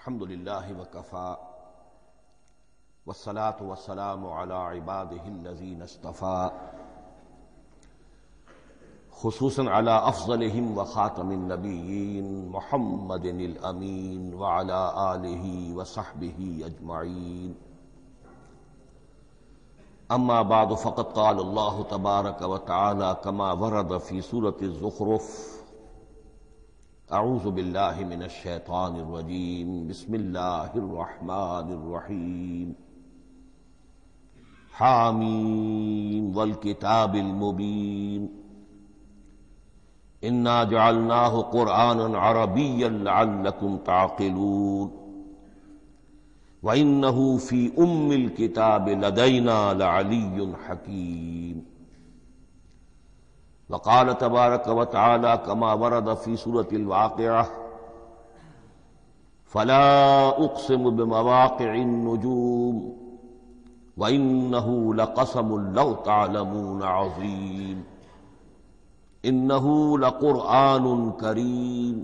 الحمد للہ وکفی والصلاة والسلام علی عباده الذین اصطفی خصوصاً علی افضلہم وخاتم النبیین محمد الامین وعلی آلہ وصحبہ اجمعین اما بعد فقد قال اللہ تبارک وتعالی کما ورد فی سورة الزخرف اعوذ باللہ من الشیطان الرجیم بسم اللہ الرحمن الرحیم حامیم والکتاب المبین انا جعلناہ قرآنا عربیا لعلکم تعقلون وَإِنَّهُ فِي أُمِّ الْكِتَابِ لَدَيْنَا لَعَلِيٌّ حَكِيمٌ وقال تبارک وتعالی کما ورد فی سورة الواقعہ فلا اقسم بمواقع النجوم وإنه لقسم لو تعلمون عظیم انه لقرآن کریم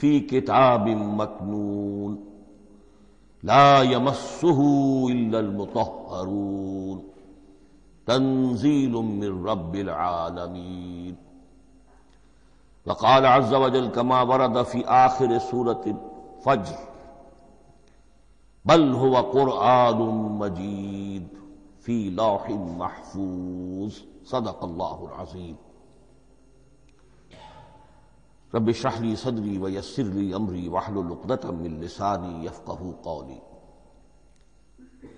فی کتاب مکنون لا يمسه الا المطهرون تنزيل من رب العالمين وقال عز وجل كما ورد في آخر سورة الفجر بل هو قرآن مجيد في لوح محفوظ صدق الله العظيم رب اشرح لي صدري ويسر لي امري واحلل عقدة من لساني يفقهوا قولي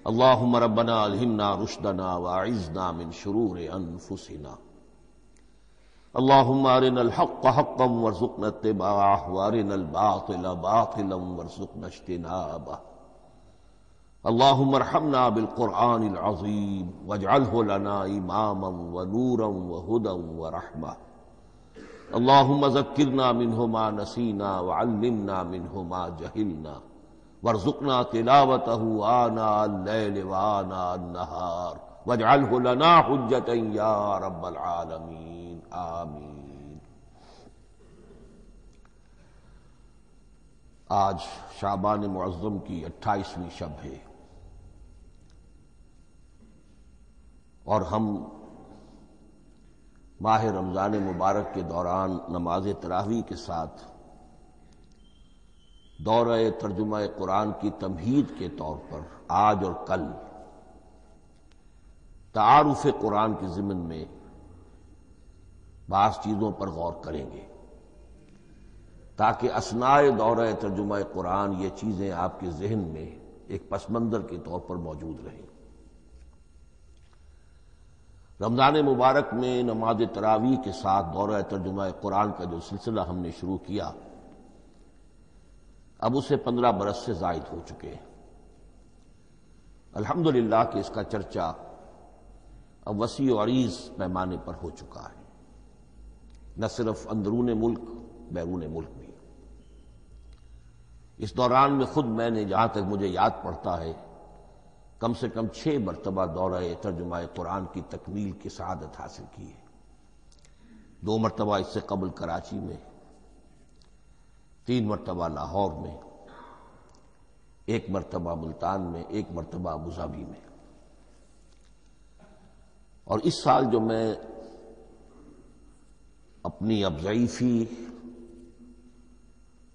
اللهم ربنا الهمنا رشدنا واعذنا من شرور انفسنا اللهم ارنا الحق حقا وارزقنا اتباعه وارنا الباطل باطلا وارزقنا اجتنابه اللهم ارحمنا بالقرآن العظيم واجعله لنا اماما ونورا وهدى ورحمة اللهم ذكرنا منه ما نسينا وعلمنا منه ما جهلنا وارزقنا تلاوته آناء الليل وآناء النهار واجعله لنا حجة يا رب العالمين آمین۔ آج شعبان معظم کی 28ویں شب ہے اور ہم ماہ رمضان مبارک کے دوران نماز تراویح کے ساتھ دورہ ترجمہ قرآن کی تمہید کے طور پر آج اور کل تعارف قرآن کے ضمن میں بعض چیزوں پر غور کریں گے تاکہ اثناء دورہ ترجمہ قرآن یہ چیزیں آپ کے ذہن میں ایک پس منظر کے طور پر موجود رہیں۔ رمضان مبارک میں نماز تراویح کے ساتھ دورہ ترجمہ قرآن کا جو سلسلہ ہم نے شروع کیا اب اسے 15 برس سے زائد ہو چکے ہیں۔ الحمدللہ کہ اس کا چرچا اب وسیع و عریض پیمانے پر ہو چکا ہے، نہ صرف اندرون ملک بیرون ملک بھی۔ اس دوران میں خود میں نے جہاں تک مجھے یاد پڑتا ہے کم سے کم 6 مرتبہ دورہ ترجمہ قرآن کی تکمیل کی سعادت حاصل کی ہے۔ 2 مرتبہ اس سے قبل کراچی میں، 3 مرتبہ لاہور میں، 1 مرتبہ ملتان میں، 1 مرتبہ ابوظہبی میں۔ اور اس سال جو میں اپنی اب ضعیفی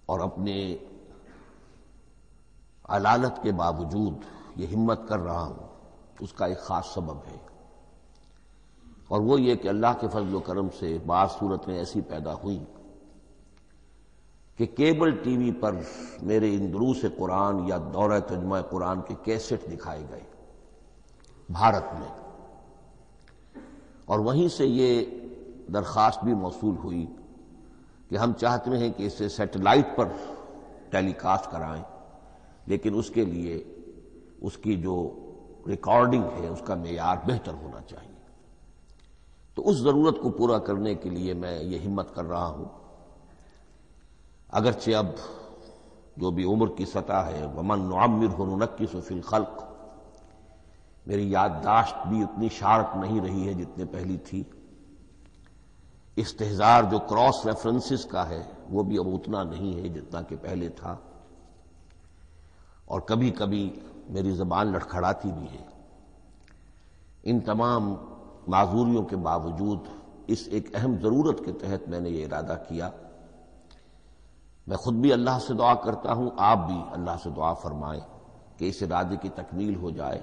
اور اپنے علالت کے باوجود یہ ہمت کر رہا ہوں اس کا ایک خاص سبب ہے، اور وہ یہ کہ اللہ کے فضل و کرم سے بعض صورتیں ایسی پیدا ہوئیں کہ کیبل ٹی وی پر میرے ان دروس قرآن یا دورہ ترجمہ قرآن کے کیسٹ دکھائے گئے بھارت میں، اور وہیں سے یہ درخواست بھی موصول ہوئی کہ ہم چاہتے ہیں کہ اسے سیٹلائٹ پر ٹیلی کاسٹ کرائیں، لیکن اس کے لیے اس کی جو ریکارڈنگ ہے اس کا معیار بہتر ہونا چاہیے۔ تو اس ضرورت کو پورا کرنے کے لیے میں یہ ہمت کر رہا ہوں، اگرچہ اب جو بھی عمر کی سطح ہے وَمَن نُعَمِّرْهُ نُنَكِّسُ فِي الْخَلْقِ، میری یادداشت بھی اتنی شارپ نہیں رہی ہے جتنے پہلی تھی، استحضار جو کراس ریفرنسز کا ہے وہ بھی اب اتنا نہیں ہے جتنا کہ پہلے تھا، اور کبھی کبھی میری زبان لڑکھڑاتی بھی ہے، ان تمام معذوریوں کے باوجود اس ایک اہم ضرورت کے تحت میں نے یہ ارادہ کیا۔ میں خود بھی اللہ سے دعا کرتا ہوں، آپ بھی اللہ سے دعا فرمائیں کہ اس ارادے کی تکمیل ہو جائے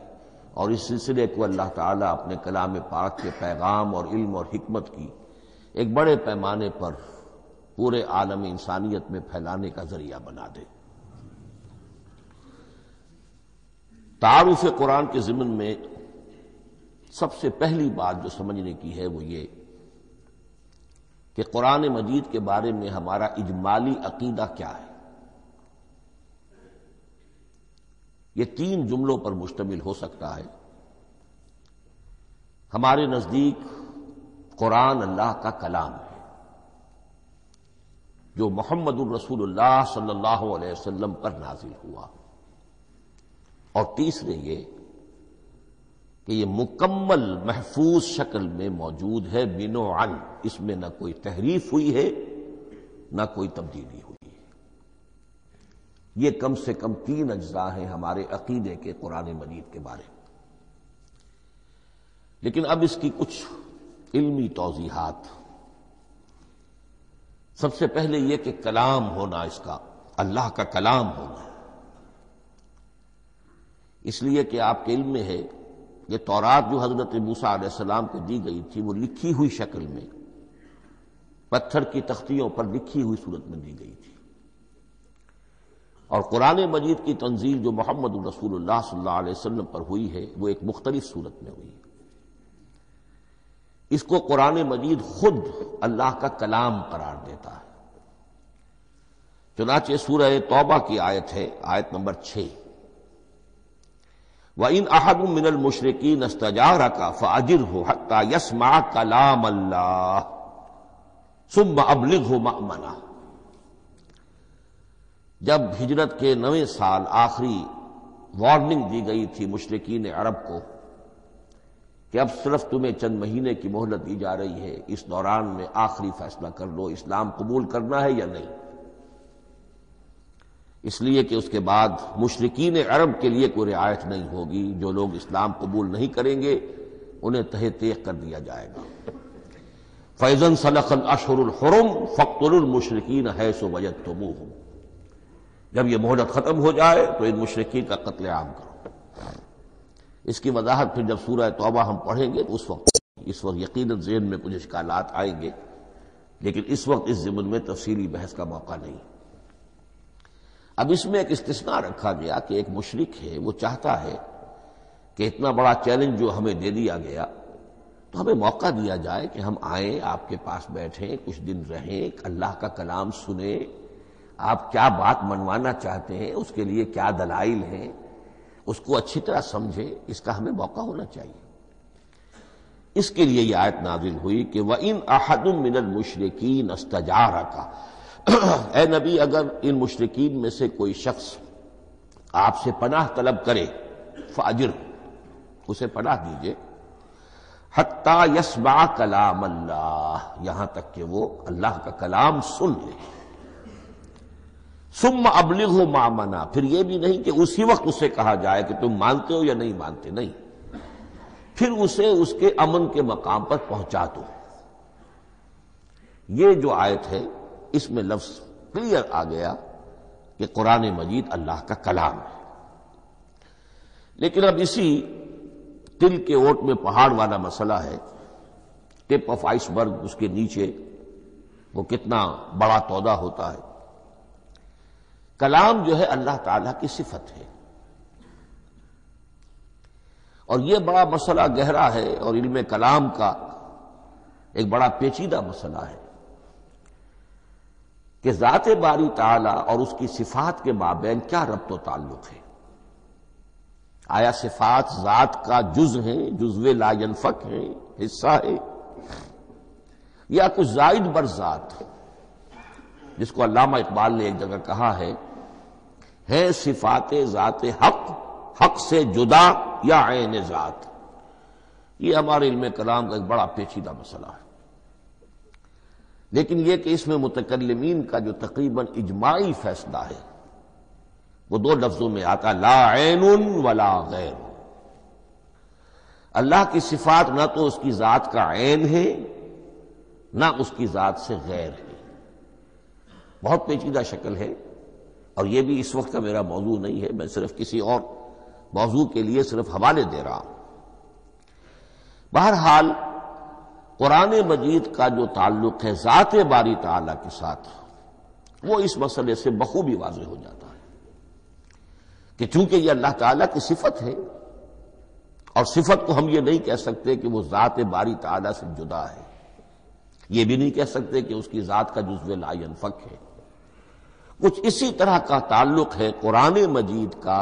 اور اس سلسلے کو اللہ تعالیٰ اپنے کلام پاک کے پیغام اور علم اور حکمت کی ایک بڑے پیمانے پر پورے عالم انسانیت میں پھیلانے کا ذریعہ بنا دے۔ تعارف قرآن کے ضمن میں سب سے پہلی بات جو سمجھنے کی ہے وہ یہ کہ قرآن مجید کے بارے میں ہمارا اجمالی عقیدہ کیا ہے۔ یہ 3 جملوں پر مشتمل ہو سکتا ہے۔ ہمارے نزدیک قرآن اللہ کا کلام ہے جو محمد الرسول اللہ صلی اللہ علیہ وسلم پر نازل ہوا، اور تیسرے یہ کہ یہ مکمل محفوظ شکل میں موجود ہے بنوعاً، اس میں نہ کوئی تحریف ہوئی ہے نہ کوئی تبدیلی ہوئی ہے۔ یہ کم سے کم 3 اجزاء ہیں ہمارے عقیدے کے قرآن مجید کے بارے میں۔ لیکن اب اس کی کچھ علمی توضیحات۔ سب سے پہلے یہ کہ کلام ہونا، اس کا اللہ کا کلام ہونا، اس لیے کہ آپ کے علم میں ہے یہ تورات جو حضرت موسیٰ علیہ السلام کو دی گئی تھی وہ لکھی ہوئی شکل میں پتھر کی تختیوں پر لکھی ہوئی صورت میں دی گئی تھی، اور قرآن مجید کی تنزیل جو محمد رسول اللہ صلی اللہ علیہ وسلم پر ہوئی ہے وہ ایک مختلف صورت میں ہوئی ہے۔ اس کو قرآن مجید خود اللہ کا کلام قرار دیتا ہے۔ چنانچہ سورہ توبہ کی آیت ہے، آیت نمبر 6، وَإِنْ أَحَدٌ مِّنَ الْمُشْرِكِينَ اسْتَجَارَكَ فَأَجِرْهُ حَتَّى يَسْمَعَ كَلَامَ اللَّهِ ثُمَّ أَبْلِغْهُ مَأْمَنَهُ۔ جب ہجرت کے 9ویں سال آخری وارننگ دی گئی تھی مشرکین عرب کو کہ اب صرف تمہیں چند مہینے کی مہلت دی جا رہی ہے، اس دوران میں آخری فیصلہ کر لو اسلام قبول کرنا ہے یا نہیں، اس لیے کہ اس کے بعد مشرکین عرب کے لیے کوئی رعایت نہیں ہوگی، جو لوگ اسلام قبول نہیں کریں گے انہیں تہہ تیغ کر دیا جائے گا۔ فَإِذَا انْسَلَخَ الْأَشْهُرُ الْحُرُمُ فَاقْتُلُوا الْمُشْرِكِينَ حَيْثُ وَجَدتُّمُوهُمْ۔ جب یہ مہلت ختم ہو جائے تو ان مشرکین کا قتل عام کرو۔ اس کی وضاحت پھر جب سورہ توبہ ہم پڑھیں گے تو اس وقت یقیناً ذہن میں کچھ اشکالات آئیں گے، لیکن اس وقت اس ضمن میں تفصیلی بحث کا موقع نہیں۔ اب اس میں ایک استثناء رکھا گیا کہ ایک مشرک ہے، وہ چاہتا ہے کہ اتنا بڑا چیلنج جو ہمیں دے دیا گیا تو ہمیں موقع دیا جائے کہ ہم آئیں، آپ کے پاس بیٹھیں، کچھ دن رہیں، اللہ کا کلام سنیں، آپ کیا بات منوانا چاہتے ہیں، اس کے لیے کیا دلائل ہیں، اس کو اچھی طرح سمجھیں، اس کا ہمیں موقع ہونا چاہیے۔ اس کے لیے یہ آیت نازل ہوئی کہ وَإِنْ أَحَدٌ مِّنَ الْمُشْرِكِينَ اسْتَجَارَكَ، اے نبی اگر ان مشرکین میں سے کوئی شخص آپ سے پناہ طلب کرے فَأَجِرْهُ، اسے پناہ دیجئے، حَتَّى يَسْمَعَ كَلَامَ اللَّهِ، یہاں تک کہ وہ اللہ کا کلام سن لے۔ ثُمَّ أَبْلِغْهُ مَأْمَنًا، پھر یہ بھی نہیں کہ اسی وقت اسے کہا جائے کہ تم مانتے ہو یا نہیں مانتے، نہیں، پھر اسے اس کے امن کے مقام پر پہنچا دو۔ یہ جو آیت ہے اس میں لفظ کلیئر آ گیا کہ قرآن مجید اللہ کا کلام ہے۔ لیکن اب اسی تل کے اوٹ میں پہاڑ والا مسئلہ ہے، ٹپ آف آئس برگ، اس کے نیچے وہ کتنا بڑا تودہ ہوتا ہے۔ کلام جو ہے اللہ تعالیٰ کی صفت ہے، اور یہ بڑا مسئلہ گہرا ہے، اور علم کلام کا ایک بڑا پیچیدہ مسئلہ ہے کہ ذات باری تعالیٰ اور اس کی صفات کے مابین کیا ربط و تعلق ہے۔ آیا صفات ذات کا جز ہیں، جزو لا ینفک ہیں، حصہ ہے، یا کچھ زائد بر ذات، جس کو علامہ اقبال نے ایک جگہ کہا ہے صفات ذات حق، حق سے جدا یا عین ذات۔ یہ ہمارے علم کلام کا ایک بڑا پیچیدہ مسئلہ ہے، لیکن یہ کہ اس میں متکلمین کا جو تقریباً اجماعی فیصلہ ہے وہ دو لفظوں میں آتا لا عین ولا غیر. اللہ کی صفات نہ تو اس کی ذات کا عین ہے نہ اس کی ذات سے غیر ہے. بہت پیچیدہ شکل ہے، اور یہ بھی اس وقت کا میرا موضوع نہیں ہے، میں صرف کسی اور موضوع کے لیے صرف حوالے دے رہا ہوں. بہرحال قرآن مجید کا جو تعلق ہے ذات باری تعالیٰ کے ساتھ، وہ اس مسئلے سے بخوبی واضح ہو جاتا ہے کہ چونکہ یہ اللہ تعالیٰ کی صفت ہے، اور صفت کو ہم یہ نہیں کہہ سکتے کہ وہ ذات باری تعالیٰ سے جدا ہے، یہ بھی نہیں کہہ سکتے کہ اس کی ذات کا جزو لا ینفک ہے. کچھ اسی طرح کا تعلق ہے قرآن مجید کا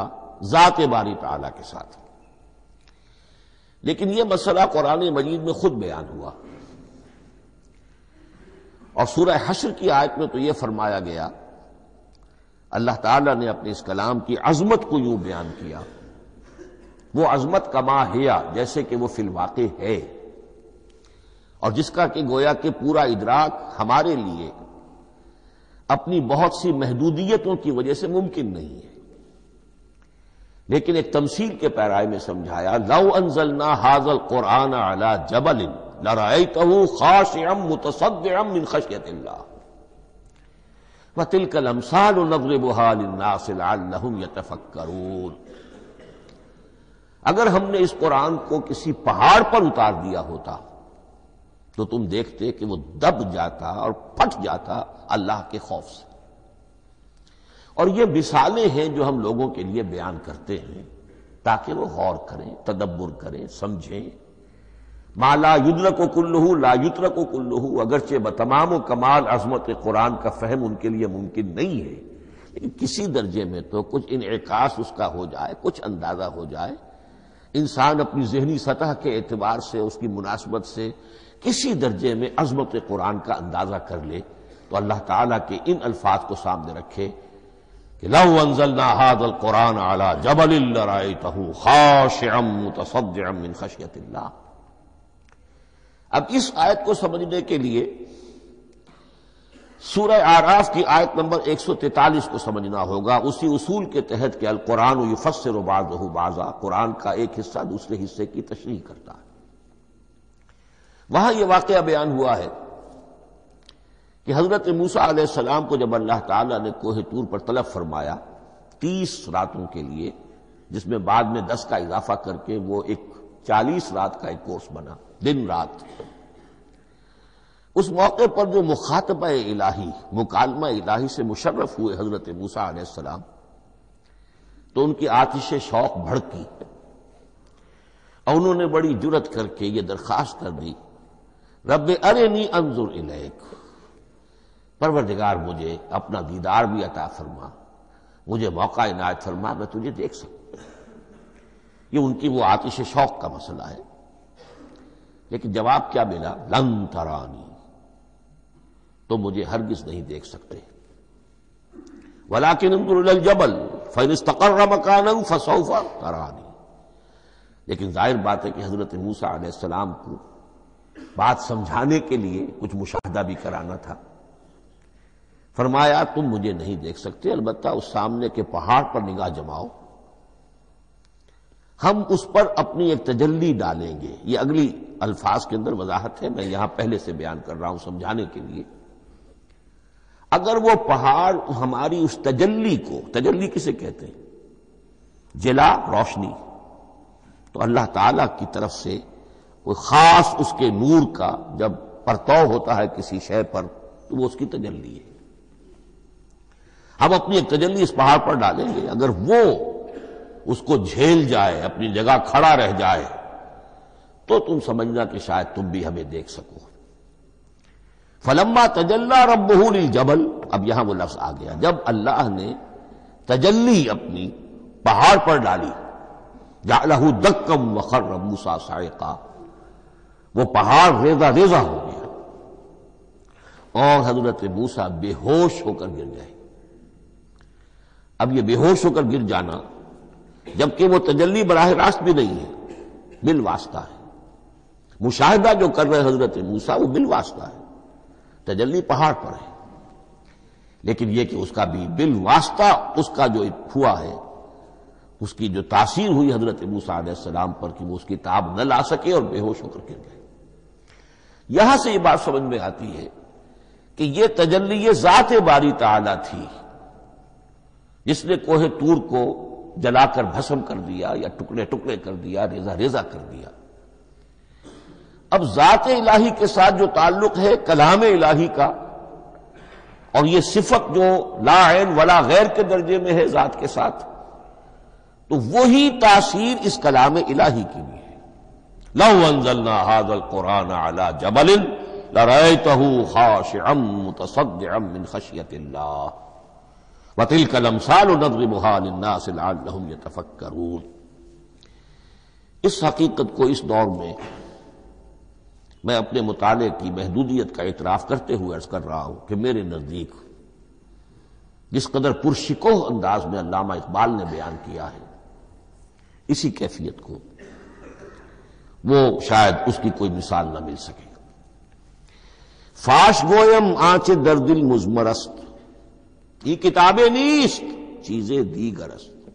ذات باری تعالیٰ کے ساتھ. لیکن یہ مسئلہ قرآن مجید میں خود بیان ہوا، اور سورہ حشر کی آیت میں تو یہ فرمایا گیا، اللہ تعالیٰ نے اپنے اس کلام کی عظمت کو یوں بیان کیا، وہ عظمت کما ہیا، جیسے کہ وہ فی الواقع ہے، اور جس کا کہ گویا کہ پورا ادراک ہمارے لیے اپنی بہت سی محدودیتوں کی وجہ سے ممکن نہیں ہے. لیکن ایک تمثیل کے پیرائے میں سمجھایا، لو انزلنا ھذا القرآن علی جبل لرأیتہ خاشعا متصدعا من خشیۃ اللہ وتلک الامثال نضربها للناس لعلهم یتفکرون. اگر ہم نے اس قرآن کو کسی پہاڑ پر اتار دیا ہوتا تو تم دیکھتے کہ وہ دب جاتا اور پھٹ جاتا اللہ کے خوف سے. اور یہ مثالیں ہیں جو ہم لوگوں کے لیے بیان کرتے ہیں تاکہ وہ غور کریں، تدبر کریں، سمجھیں. ما لا یدرک کلہ لا یترک کلہ، اگرچہ بتمام و کمال عظمت قرآن کا فہم ان کے لیے ممکن نہیں ہے، لیکن کسی درجے میں تو کچھ انعکاس اس کا ہو جائے، کچھ اندازہ ہو جائے، انسان اپنی ذہنی سطح کے اعتبار سے اس کی مناسبت سے کسی درجے میں عظمت قرآن کا اندازہ کر لے تو اللہ تعالیٰ کے ان الفاظ کو سامنے رکھے کہ لو انزلنا ھذا القرآن علی جبل لرأیتہ خاشعا متصدعا من خشیۃ اللہ. اب اس آیت کو سمجھنے کے لیے سورہ اعراف کی آیت نمبر 143 کو سمجھنا ہوگا، اسی اصول کے تحت کہ القرآن یفسر بعضہ بعضا، قرآن کا ایک حصہ دوسرے حصے کی تشریح کرتا ہے. وہاں یہ واقعہ بیان ہوا ہے کہ حضرت موسیٰ علیہ السلام کو جب اللہ تعالیٰ نے کوہ طور پر طلب فرمایا 30 راتوں کے لیے، جس میں بعد میں 10 کا اضافہ کر کے وہ ایک 40 رات کا ایک کورس بنا، دن رات. اس موقع پر جو مخاطبہ الہی، مکالمہ الہی سے مشرف ہوئے حضرت موسیٰ علیہ السلام، تو ان کی آتش شوق بھڑکی اور انہوں نے بڑی جرأت کر کے یہ درخواست کر دی، رب ارنی انظر الیک، پروردگار مجھے اپنا دیدار بھی عطا فرما، مجھے موقع عنایت فرما، میں تجھے دیکھ سکوں. یہ ان کی وہ آتش شوق کا مسئلہ ہے. لیکن جواب کیا ملا؟ لن ترانی، تو مجھے ہرگز نہیں دیکھ سکتے. ولکن انظر الی الجبل فإن استقر مکانہ فسوف ترانی. لیکن ظاہر بات ہے کہ حضرت موسیٰ علیہ السلام کو بات سمجھانے کے لیے کچھ مشاہدہ بھی کرانا تھا. فرمایا تم مجھے نہیں دیکھ سکتے، البتہ اس سامنے کے پہاڑ پر نگاہ جماؤ، ہم اس پر اپنی ایک تجلی ڈالیں گے. یہ اگلی الفاظ کے اندر وضاحت ہے، میں یہاں پہلے سے بیان کر رہا ہوں سمجھانے کے لیے. اگر وہ پہاڑ ہماری اس تجلی کو، تجلی کسے کہتے ہیں؟ جلا، روشنی، تو اللہ تعالیٰ کی طرف سے کوئی خاص اس کے نور کا جب پرتو ہوتا ہے کسی شے پر تو وہ اس کی تجلی ہے. ہم اپنی ایک تجلی اس پہاڑ پر ڈالیں گے، اگر وہ اس کو جھیل جائے، اپنی جگہ کھڑا رہ جائے، تو تم سمجھنا کہ شاید تم بھی ہمیں دیکھ سکو. فلما تجلی ربہ للجبل، اب یہاں وہ لفظ آ گیا، جب اللہ نے تجلی اپنی پہاڑ پر ڈالی، جعلہ دکا وخر موسیٰ صعقا، وہ پہاڑ ریزہ ریزہ ہو گیا اور حضرت موسیٰ بے ہوش ہو کر گر گئے. اب یہ بے ہوش ہو کر گر جانا، جبکہ وہ تجلی براہ راست بھی نہیں ہے، بالواسطہ ہے. مشاہدہ جو کر رہے حضرت موسیٰ وہ بالواسطہ ہے، تجلی پہاڑ پر ہے. لیکن یہ کہ اس کا بھی بالواسطہ اس کا جو ہوا ہے، اس کی جو تاثیر ہوئی حضرت موسیٰ علیہ السلام پر کہ وہ اس کی تاب نہ لا سکے اور بے ہوش ہو کر گر گئے۔ یہاں سے یہ بات سمجھ میں آتی ہے کہ یہ تجلی ذات باری تعالیٰ تھی جس نے کوہ طور کو جلا کر بھسم کر دیا یا ٹکڑے ٹکڑے کر دیا، ریزہ ریزہ کر دیا۔ اب ذات الہی کے ساتھ جو تعلق ہے کلام الہی کا، اور یہ صفت جو لا عین ولا غیر کے درجے میں ہے ذات کے ساتھ، تو وہی تاثیر اس کلام الہی کی بھی ہے۔ لو انزلنا هذا القرآن على جبل لرأيته خاشعا متصدعا من خشية الله وتلك الامثال نضربها للناس لعلهم يتفكرون۔ اس حقیقت کو اس دور میں میں اپنے مطالعے کی محدودیت کا اعتراف کرتے ہوئے عرض کر رہا ہوں کہ میرے نزدیک جس قدر پرشکوہ انداز میں علامہ اقبال نے بیان کیا ہے، اسی کیفیت کو وہ شاید اس کی کوئی مثال نہ مل سکے۔ فاش گویم آنچ در دل مزمرست، یہ کتابیں نیست چیزیں دیگر است۔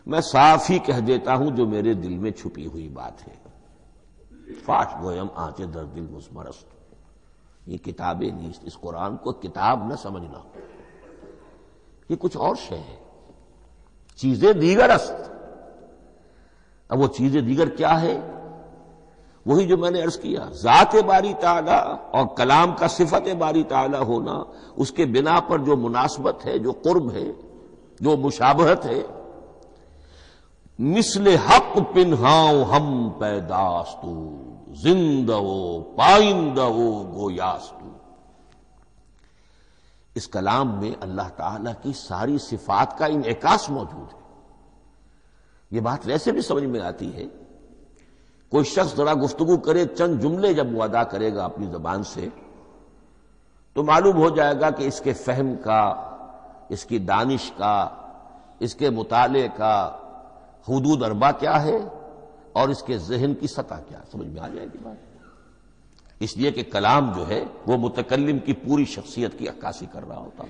میں صاف ہی کہہ دیتا ہوں جو میرے دل میں چھپی ہوئی بات ہے۔ فاش گویم آنچ در دل مزمرست، یہ کتابیں نیست، اس قرآن کو کتاب نہ سمجھنا، یہ کچھ اور شے ہے، چیزیں دیگر است۔ اب وہ چیزیں دیگر کیا ہے؟ وہی جو میں نے عرض کیا، ذات باری تعالیٰ اور کلام کا صفت باری تعالیٰ ہونا، اس کے بنا پر جو مناسبت ہے، جو قرب ہے، جو مشابہت ہے۔ مثل حق پنہاؤ ہم پیداستو، زندہ و پائندہ و گویاستو۔ اس کلام میں اللہ تعالیٰ کی ساری صفات کا انعکاس موجود ہے۔ یہ بات ویسے بھی سمجھ میں آتی ہے، کوئی شخص ذرا گفتگو کرے، چند جملے جب وہ ادا کرے گا اپنی زبان سے، تو معلوم ہو جائے گا کہ اس کے فہم کا، اس کی دانش کا، اس کے مطالعے کا حدود اربع کیا ہے اور اس کے ذہن کی سطح کیا، سمجھ میں آ جائے گی بات۔ اس لیے کہ کلام جو ہے وہ متکلم کی پوری شخصیت کی عکاسی کر رہا ہوتا۔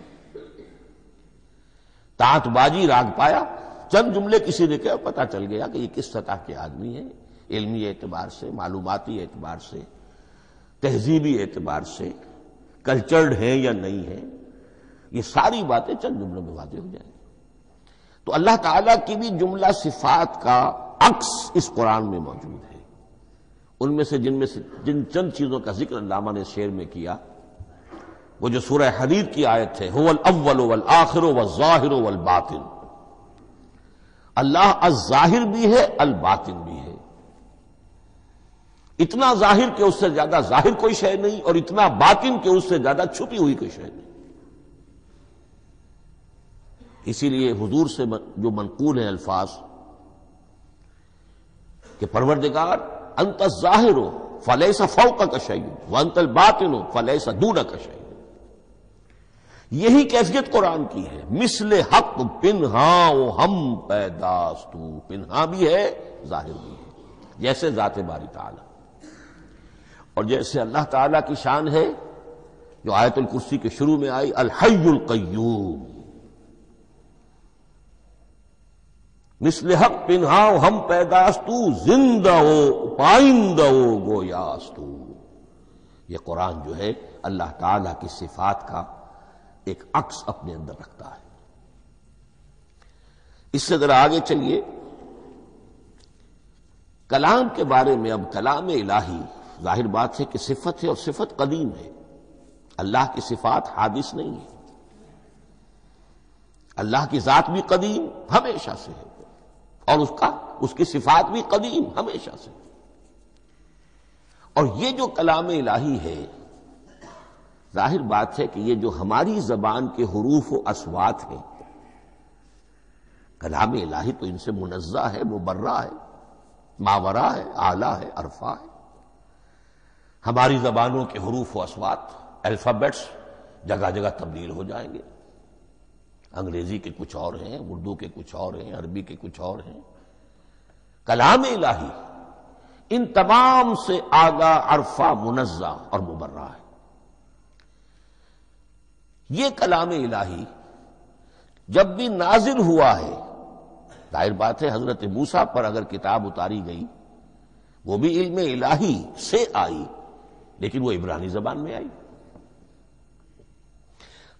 تانت بازی راگ پایا، چند جملے کسی نے کہا، پتہ چل گیا کہ یہ کس سطح کے آدمی ہیں، علمی اعتبار سے، معلوماتی اعتبار سے، تہذیبی اعتبار سے، کلچرڈ ہیں یا نہیں ہیں، یہ ساری باتیں چند جملوں میں واضح ہو جائیں گی۔ تو اللہ تعالیٰ کی بھی جملہ صفات کا عکس اس قرآن میں موجود ہے۔ ان میں سے جن چند چیزوں کا ذکر علامہ نے شعر میں کیا، وہ جو سورہ حدید کی آیت ہے، هو الاول والآخر والظاہر والباطن، اللہ الظاہر بھی ہے، الباطن بھی ہے۔ اتنا ظاہر کہ اس سے زیادہ ظاہر کوئی شے نہیں، اور اتنا باطن کہ اس سے زیادہ چھپی ہوئی کوئی شے نہیں۔ اسی لیے حضور سے جو منقول ہیں الفاظ کہ پروردگار انت الظاہر فلیس فوقک شیء وانت الباطن فلیس دونک شیء، یہی کیفیت قرآن کی ہے۔ مثل حق پنہاؤ ہم پیداستو، پنہا بھی ہے ظاہر بھی ہے، جیسے ذات باری تعالی، اور جیسے اللہ تعالیٰ کی شان ہے جو آیت الکرسی کے شروع میں آئی، الحی القیوم۔ مثل حق پنہاؤ ہم پیداستو، زندہ ہو پائندہ ہو گویاستو۔ یہ قرآن جو ہے اللہ تعالیٰ کی صفات کا ایک عکس اپنے اندر رکھتا ہے۔ اس سے ذرا آگے چلیے، کلام کے بارے میں۔ اب کلام الہی ظاہر بات ہے کہ صفت ہے، اور صفت قدیم ہے۔ اللہ کی صفات حادث نہیں ہے، اللہ کی ذات بھی قدیم ہمیشہ سے ہے، اور اس کی صفات بھی قدیم ہمیشہ سے۔ اور یہ جو کلام الہی ہے، ظاہر بات ہے کہ یہ جو ہماری زبان کے حروف و اصوات ہیں، کلام الہی تو ان سے منزہ ہے، مبرہ ہے، ماورا ہے، اعلیٰ ہے، عرفہ ہے۔ ہماری زبانوں کے حروف و اصوات، الفابیٹس جگہ جگہ تبدیل ہو جائیں گے، انگریزی کے کچھ اور ہیں، اردو کے کچھ اور ہیں، عربی کے کچھ اور ہیں۔ کلام الہی ان تمام سے اعلیٰ، عرفہ، منزہ اور مبرہ ہے۔ یہ کلام الہی جب بھی نازل ہوا ہے، ظاہر بات ہے حضرت موسیٰ پر اگر کتاب اتاری گئی وہ بھی علم الہی سے آئی، لیکن وہ عبرانی زبان میں آئی۔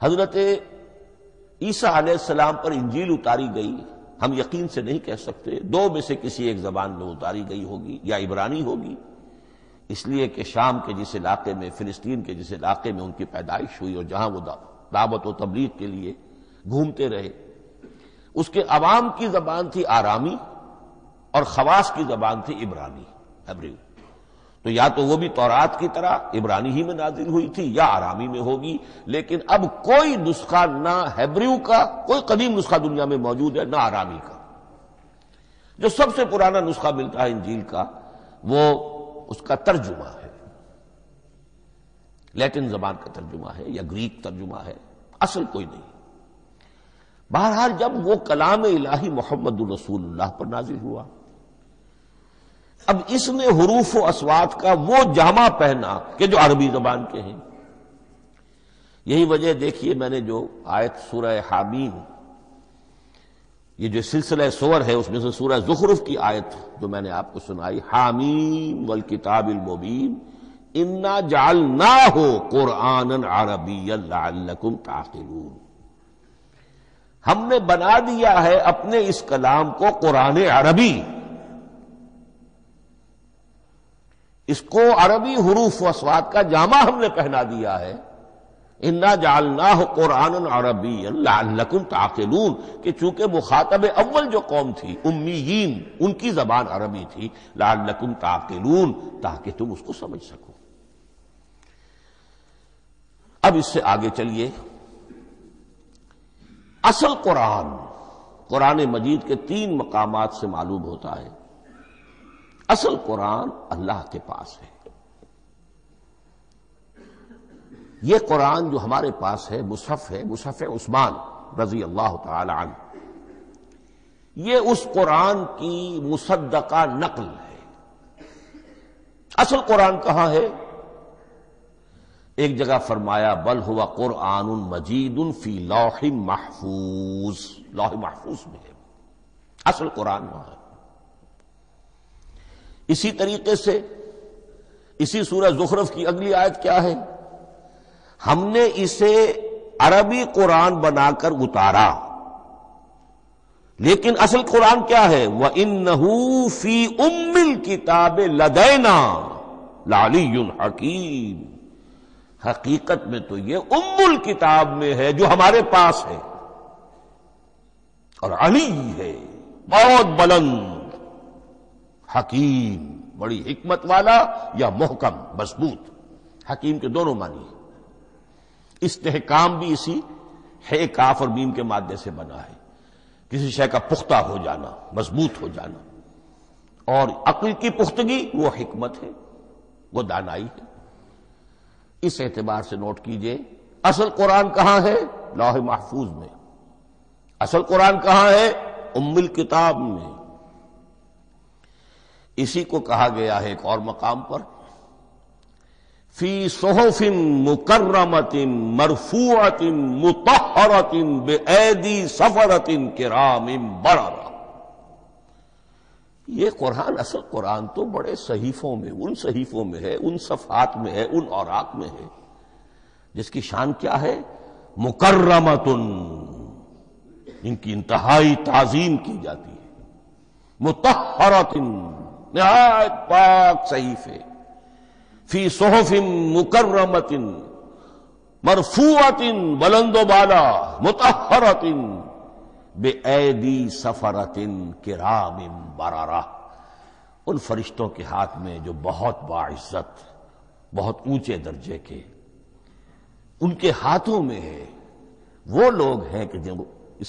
حضرت عیسیٰ علیہ السلام پر انجیل اتاری گئی، ہم یقین سے نہیں کہہ سکتے، دو میں سے کسی ایک زبان میں اتاری گئی ہوگی، یا عبرانی ہوگی، اس لیے کہ شام کے جس علاقے میں، فلسطین کے جس علاقے میں ان کی پیدائش ہوئی اور جہاں وہ دعوت و تبلیغ کے لیے گھومتے رہے، اس کے عوام کی زبان تھی آرامی اور خواص کی زبان تھی عبرانی، ہیبریو۔ تو یا تو وہ بھی تورات کی طرح عبرانی ہی میں نازل ہوئی تھی یا آرامی میں ہوگی، لیکن اب کوئی نسخہ نہ ہیبریو کا، کوئی قدیم نسخہ دنیا میں موجود ہے، نہ آرامی کا۔ جو سب سے پرانا نسخہ ملتا ہے انجیل کا وہ اس کا ترجمہ ہے، لیٹن زبان کا ترجمہ ہے یا گریک ترجمہ ہے، اصل کوئی نہیں۔ بہرحال جب وہ کلام الہی محمد الرسول اللہ پر نازل ہوا، اب اس نے حروف و اصوات کا وہ جامہ پہنا کہ جو عربی زبان کے ہیں۔ یہی وجہ دیکھیے، میں نے جو آیت سورہ حامیم، یہ جو سلسلہ سور ہے اس میں سے سورہ زخرف کی آیت جو میں نے آپ کو سنائی، حامیم والکتاب المبین انا جعلناہ قرآنا عربیا لعلکم تعقلون، ہم نے بنا دیا ہے اپنے اس کلام کو قرآن عربی، اس کو عربی حروف و اصوات کا جامہ ہم نے پہنا دیا ہے، انا جعلناہ قرآنا عربیا لعلکم تعقلون، کہ چونکہ مخاطب اول جو قوم تھی امیین، ان کی زبان عربی تھی، لعلکم تعقلون، تاکہ تم اس کو سمجھ سکو۔ اب اس سے آگے چلیے، اصل قرآن مجید کے 3 مقامات سے معلوم ہوتا ہے، اصل قرآن اللہ کے پاس ہے۔ یہ قرآن جو ہمارے پاس ہے، مصحف عثمان رضی اللہ تعالی عنہ، یہ اس قرآن کی مصدقہ نقل ہے۔ اصل قرآن کہاں ہے؟ ایک جگہ فرمایا بل ہوا قرآن مجید فی لوح محفوظ، لوح محفوظ میں ہے، اصل قرآن وہاں ہے۔ اسی طریقے سے اسی سورہ زخرف کی اگلی آیت کیا ہے؟ ہم نے اسے عربی قرآن بنا کر اتارا، لیکن اصل قرآن کیا ہے؟ وَإِنَّهُ فِي أُمِّ الْكِتَابِ لَدَيْنَا لَعَلِيٌّ حَكِيمٌ، حقیقت میں تو یہ ام الکتاب میں ہے جو ہمارے پاس ہے، اور علی ہے، بہت بلند، حکیم، بڑی حکمت والا، یا محکم مضبوط۔ حکیم کے دونوں معنی ہیں، استحکام بھی اسی ہے کاف اور میم کے مادے سے بنا ہے، کسی شے کا پختہ ہو جانا، مضبوط ہو جانا، اور عقل کی پختگی وہ حکمت ہے، وہ دانائی ہے۔ اس اعتبار سے نوٹ کیجئے، اصل قرآن کہاں ہے؟ لوح محفوظ میں۔ اصل قرآن کہاں ہے؟ ام الکتاب میں۔ اسی کو کہا گیا ہے ایک اور مقام پر، فی صحف مکرمۃ مرفوعۃ مطہرۃ بأیدی سفرۃ کرام بررہ۔ یہ قرآن، اصل قرآن تو بڑے صحیفوں میں، ان صحیفوں میں ہے، ان صفحات میں ہے، ان اوراق میں ہے، جس کی شان کیا ہے؟ مکرمۃ، ان کی انتہائی تعظیم کی جاتی ہے، مطہرۃ، نہایت پاک صحیفے، فی صحف مکرمۃ، مرفوعۃ، بلند و بالا، مطہرۃ، بِأَيْدِي سَفَرَةٍ كِرَامٍ بَرَرَةٍ، ان فرشتوں کے ہاتھ میں جو بہت باعزت، بہت اونچے درجے کے، ان کے ہاتھوں میں ہے۔ وہ لوگ ہیں کہ جو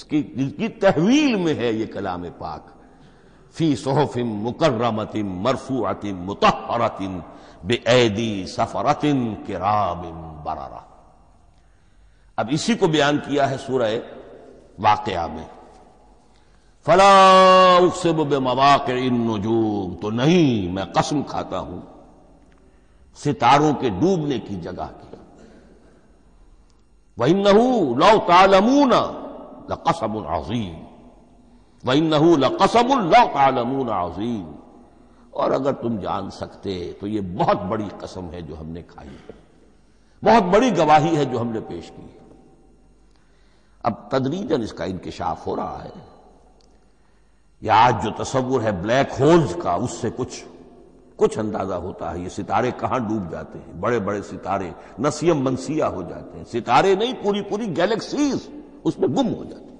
جن کی تحویل میں ہے یہ کلام پاک، فی صحف مکرمۃ مرفوعۃ مطہرۃ بِأَيْدِي سَفَرَةٍ كِرَامٍ بَرَرَةٍ۔ اب اسی کو بیان کیا ہے سورہ واقعہ میں، فلا اقسم بمواقع النجوم، تو نہیں، میں قسم کھاتا ہوں ستاروں کے ڈوبنے کی جگہ کی۔ وَإِنَّهُ لَوْ تَعْلَمُونَ لَقَسَمٌ عَظِيمٌ وَإِنَّهُ لَقَسَمٌ لَوْ تَعْلَمُونَ عَظِيمٌ، اور اگر تم جان سکتے تو یہ بہت بڑی قسم ہے جو ہم نے کھائی ہے، بہت بڑی گواہی ہے جو ہم نے پیش کی ہے۔ اب تدریجاً اس کا انکشاف ہو رہا ہے۔ یہ آج جو تصور ہے بلیک ہولز کا، اس سے کچھ اندازہ ہوتا ہے یہ ستارے کہاں ڈوب جاتے ہیں، بڑے بڑے ستارے نسیم منسیہ ہو جاتے ہیں، ستارے نہیں پوری گیلیکسیز اس میں گم ہو جاتے ہیں،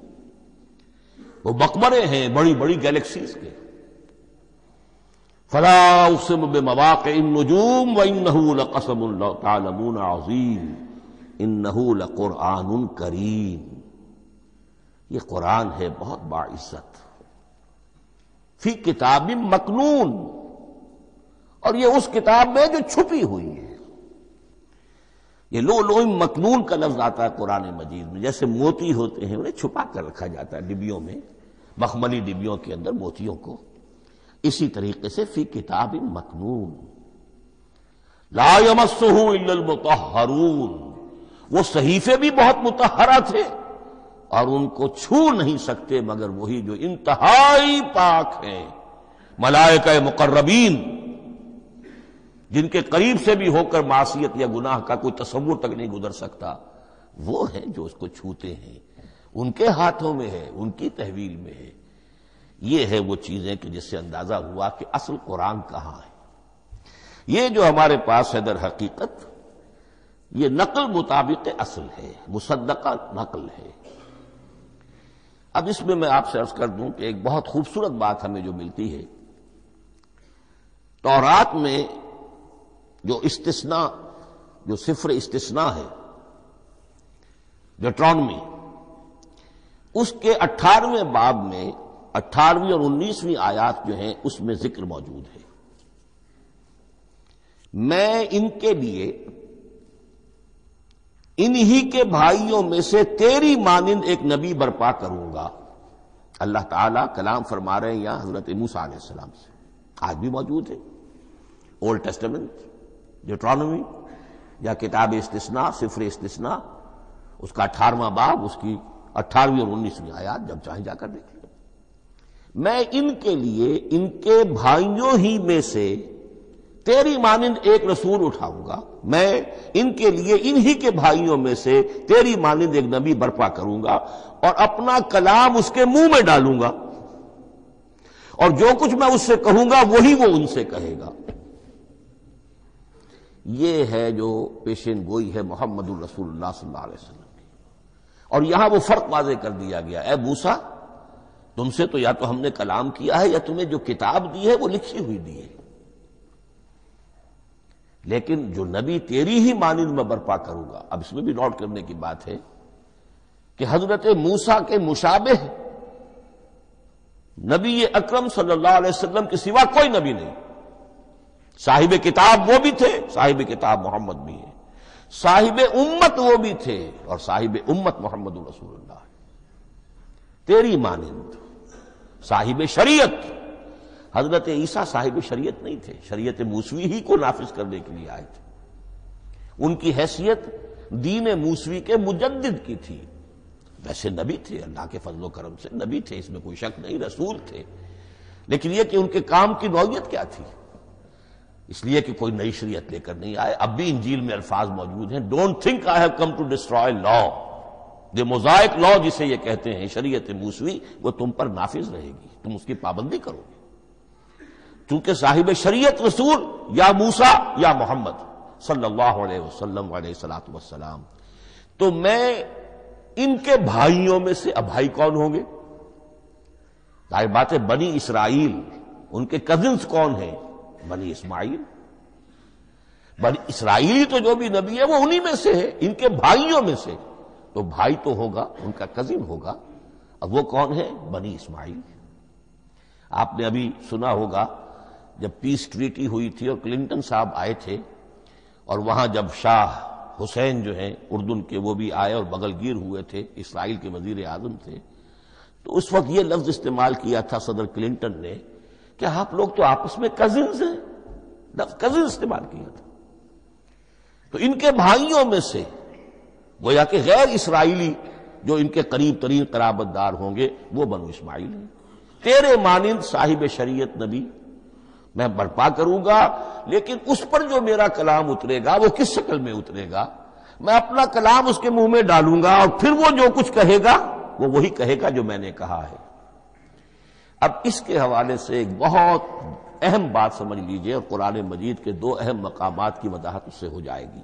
وہ مقبرے ہیں بڑی بڑی گیلیکسیز کے۔ فلا اقسم بمواقع النجوم وانه لقسم لو تعلمون عظیم انه لقرآن کریم، یہ قرآن ہے بہت باعزت، فی کتاب مکنون، اور یہ اس کتاب میں جو چھپی ہوئی ہے۔ یہ لؤلؤ مکنون کا لفظ آتا ہے قرآن مجید میں، جیسے موتی ہوتے ہیں انہیں چھپا کر رکھا جاتا ہے ڈبیوں میں، مخملی ڈبیوں کے اندر موتیوں کو، اسی طریقے سے فی کتاب مکنون لا یمسہ الا المطہرون، وہ صحیفے بھی بہت مطہرہ تھے اور ان کو چھو نہیں سکتے مگر وہی جو انتہائی پاک ہیں، ملائکہ مقربین، جن کے قریب سے بھی ہو کر معصیت یا گناہ کا کوئی تصور تک نہیں گزر سکتا، وہ ہیں جو اس کو چھوتے ہیں، ان کے ہاتھوں میں ہے، ان کی تحویل میں ہے۔ یہ ہے وہ چیزیں کہ جس سے اندازہ ہوا کہ اصل قرآن کہاں ہے۔ یہ جو ہمارے پاس ہے در حقیقت یہ نقل مطابق اصل ہے، مصدقہ نقل ہے۔ اب اس میں آپ سے عرض کر دوں کہ ایک بہت خوبصورت بات ہمیں جو ملتی ہے، تورات میں جو استثناء، جو صفر استثناء ہے ڈیوٹرانومی، اس کے 18ویں باب میں 18ویں اور 19ویں آیات جو ہیں اس میں ذکر موجود ہے، میں ان کے لیے انہی کے بھائیوں میں سے تیری مانند ایک نبی برپا کروں گا۔ اللہ تعالیٰ کلام فرما رہے ہیں یہاں حضرت موسیٰ علیہ السلام سے، آج بھی موجود ہے اولڈ ٹیسٹمنٹ ڈیوٹرانومی یا کتاب استثناء، صفر استثناء، اس کا 18واں باب، اس کی 18ویں اور 19ویں آیات، جب چاہیں جا کر دیکھ لیں۔ میں ان کے لیے ان کے بھائیوں ہی میں سے تیری مانند ایک رسول اٹھاؤں گا، میں ان کے لیے انہی کے بھائیوں میں سے تیری مانند ایک نبی برپا کروں گا اور اپنا کلام اس کے منہ میں ڈالوں گا، اور جو کچھ میں اس سے کہوں گا وہی وہ ان سے کہے گا۔ یہ ہے جو پیشین گوئی ہے محمد الرسول اللہ صلی اللہ علیہ وسلم کی، اور یہاں وہ فرق واضح کر دیا گیا، اے موسیٰ تم سے تو یا تو ہم نے کلام کیا ہے یا تمہیں جو کتاب دی ہے وہ لکھی ہوئی دی ہے، لیکن جو نبی تیری ہی مانند میں برپا کروں گا۔ اب اس میں بھی نوٹ کرنے کی بات ہے کہ حضرت موسیٰ کے مشابہ نبی اکرم صلی اللہ علیہ وسلم کے سوا کوئی نبی نہیں۔ صاحب کتاب وہ بھی تھے، صاحب کتاب محمد بھی ہے، صاحب امت وہ بھی تھے، اور صاحب امت محمد رسول اللہ ہے، تیری مانند صاحب شریعت۔ حضرت عیسیٰ صاحب شریعت نہیں تھے، شریعت موسوی ہی کو نافذ کرنے کے لیے آئے تھے، ان کی حیثیت دین موسوی کے مجدد کی تھی، ویسے نبی تھے، اللہ کے فضل و کرم سے نبی تھے، اس میں کوئی شک نہیں، رسول تھے، لیکن یہ کہ ان کے کام کی نوعیت کیا تھی، اس لیے کہ کوئی نئی شریعت لے کر نہیں آئے۔ اب بھی انجیل میں الفاظ موجود ہیں، don't think I have come to destroy law, the Mosaic law جسے یہ کہتے ہیں، شریعت موسوی، وہ تم پر نافذ رہے گی، تم اس کی پابندی کرو گے، چونکہ صاحب شریعت رسول یا موسیٰ یا محمد صلی اللہ علیہ وسلم علیہ الصلوۃ والسلام۔ تو میں ان کے بھائیوں میں سے، اب بھائی کون ہوں گے؟ ظاہر بات ہے بنی اسرائیل، ان کے کزنز کون ہیں؟ بنی اسماعیل، بنی اسرائیلی تو جو بھی نبی ہے وہ انہی میں سے ہے، ان کے بھائیوں میں سے، تو بھائی تو ہوگا، ان کا کزن ہوگا، اب وہ کون ہے؟ بنی اسماعیل۔ آپ نے ابھی سنا ہوگا جب پیس ٹریٹی ہوئی تھی اور کلنٹن صاحب آئے تھے، اور وہاں جب شاہ حسین جو ہیں اردن کے وہ بھی آئے اور بغل گیر ہوئے تھے، اسرائیل کے وزیر اعظم تھے، تو اس وقت یہ لفظ استعمال کیا تھا صدر کلنٹن نے کہ آپ لوگ تو آپس میں کزنز ہیں، لفظ کزن استعمال کیا تھا۔ تو ان کے بھائیوں میں سے گویا کہ غیر اسرائیلی جو ان کے قریب ترین قرابت دار ہوں گے وہ بنو اسماعیل ہیں. تیرے مانند صاحب شریعت نبی میں برپا کروں گا، لیکن اس پر جو میرا کلام اترے گا وہ کس شکل میں اترے گا؟ میں اپنا کلام اس کے منہ میں ڈالوں گا اور پھر وہ جو کچھ کہے گا وہ وہی کہے گا جو میں نے کہا ہے. اب اس کے حوالے سے ایک بہت اہم بات سمجھ لیجئے، اور قرآن مجید کے دو اہم مقامات کی وضاحت اس سے ہو جائے گی.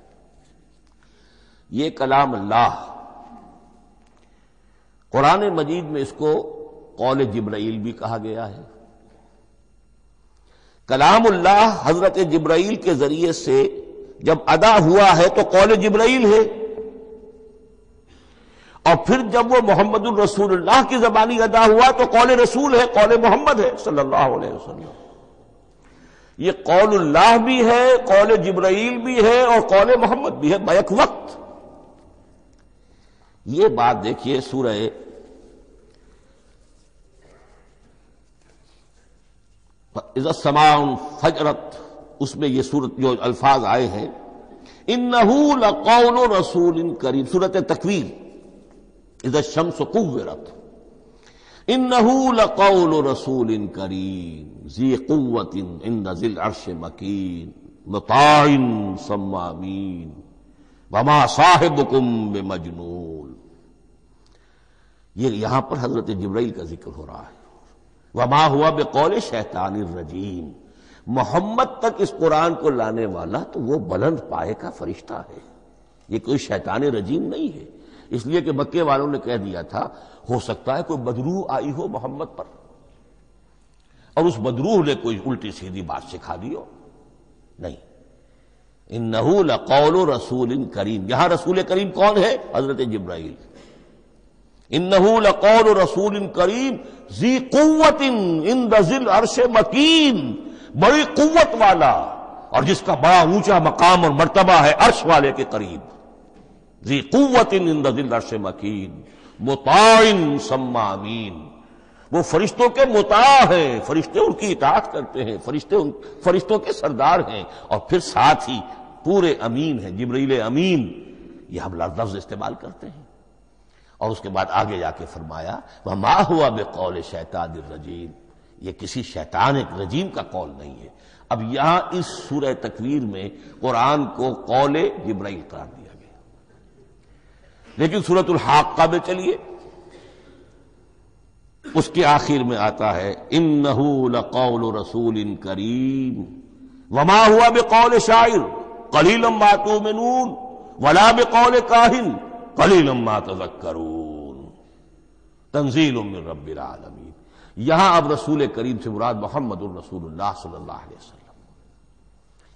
یہ کلام اللہ، قرآن مجید میں اس کو قول جبرائیل بھی کہا گیا ہے. کلام اللہ حضرت جبرائیل کے ذریعے سے جب ادا ہوا ہے تو قول جبرائیل ہے، اور پھر جب وہ محمد الرسول اللہ کی زبانی ادا ہوا تو قول رسول ہے، قول محمد ہے صلی اللہ علیہ وسلم. یہ قول اللہ بھی ہے، قول جبرائیل بھی ہے، اور قول محمد بھی ہے بیک وقت. یہ بات دیکھیے سورہ اذا السماء انفجرت، اس میں یہ سورت جو الفاظ آئے ہیں انہ لقول رسول کریم، سورۃ تکویر اذا الشمس کورت، انہ لقول رسول کریم ذی قوت عند ذی العرش مکین مطاع ثم امین وما صاحبکم بمجنون. یہ یہاں پر حضرت جبرائیل کا ذکر ہو رہا ہے. وما ہوا بقول شیطان الرجیم، محمد تک اس قرآن کو لانے والا تو وہ بلند پائے کا فرشتہ ہے، یہ کوئی شیطان رجیم نہیں ہے. اس لیے کہ مکے والوں نے کہہ دیا تھا ہو سکتا ہے کوئی بدروح آئی ہو محمد پر، اور اس بدروح نے کوئی الٹی سیدھی بات سکھا دی ہو. نہیں، انہ لقول رسول کریم، یہاں رسول کریم کون ہے؟ حضرت جبرائیل. انہ لقول رسول کریم ذی قوت عند ذی العرش مکین، بڑی قوت والا اور جس کا بڑا اونچا مقام اور مرتبہ ہے عرش والے کے قریب. ذی قوت عند ذی العرش مکین مطاع ثم امین، وہ فرشتوں کے مطاع ہیں، فرشتے ان کی اطاعت کرتے ہیں، فرشتوں کے سردار ہیں، اور پھر ساتھ ہی پورے امین ہیں. جبرائیل امین یہ ہم لفظ استعمال کرتے ہیں. اور اس کے بعد آگے جا کے فرمایا وما ہوا بقول شیطان الرجیم، یہ کسی شیطان رجیم کا قول نہیں ہے. اب یہاں اس سورہ تکویر میں قرآن کو قول جبرائیل قرار دیا گیا. لیکن سورۃ الحاقہ میں چلیے، اس کے آخر میں آتا ہے انہ لقول رسول کریم وما ہوا بقول شاعر قلیلا ما تؤمنون ولا بقول کاہن قلیلا ما تذکرون تنزیل من رب العالمین. یہاں اب رسول کریم سے مراد محمد الرسول اللہ صلی اللہ علیہ وسلم.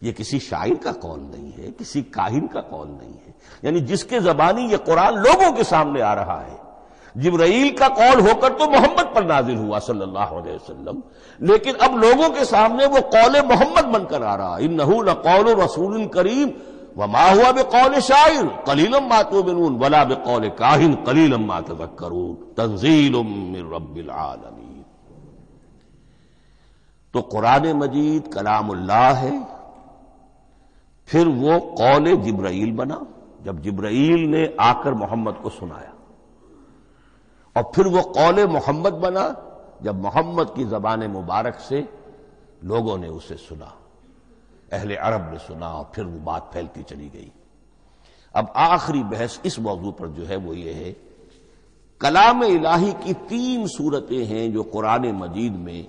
یہ کسی شاعر کا قول نہیں ہے، کسی کاہن کا قول نہیں ہے، یعنی جس کے زبانی یہ قرآن لوگوں کے سامنے آ رہا ہے. جبرائیل کا قول ہو کر تو محمد پر نازل ہوا صلی اللہ علیہ وسلم، لیکن اب لوگوں کے سامنے وہ قول محمد بن کر آ رہا. انہ لقول رسول کریم وما ہوا بقول شاعر قلیلا ما تؤمنون ولا بقول کاہن قلیلا ما تذکرون تنزیل من رب العالمین. تو قرآن مجید کلام اللہ ہے، پھر وہ قول جبرائیل بنا جب جبرائیل نے آ کر محمد کو سنایا، اور پھر وہ قول محمد بنا جب محمد کی زبان مبارک سے لوگوں نے اسے سنا، اہل عرب نے سنا، اور پھر وہ بات پھیلتی چلی گئی. اب آخری بحث اس موضوع پر جو ہے وہ یہ ہے، کلام الہی کی 3 صورتیں ہیں جو قرآن مجید میں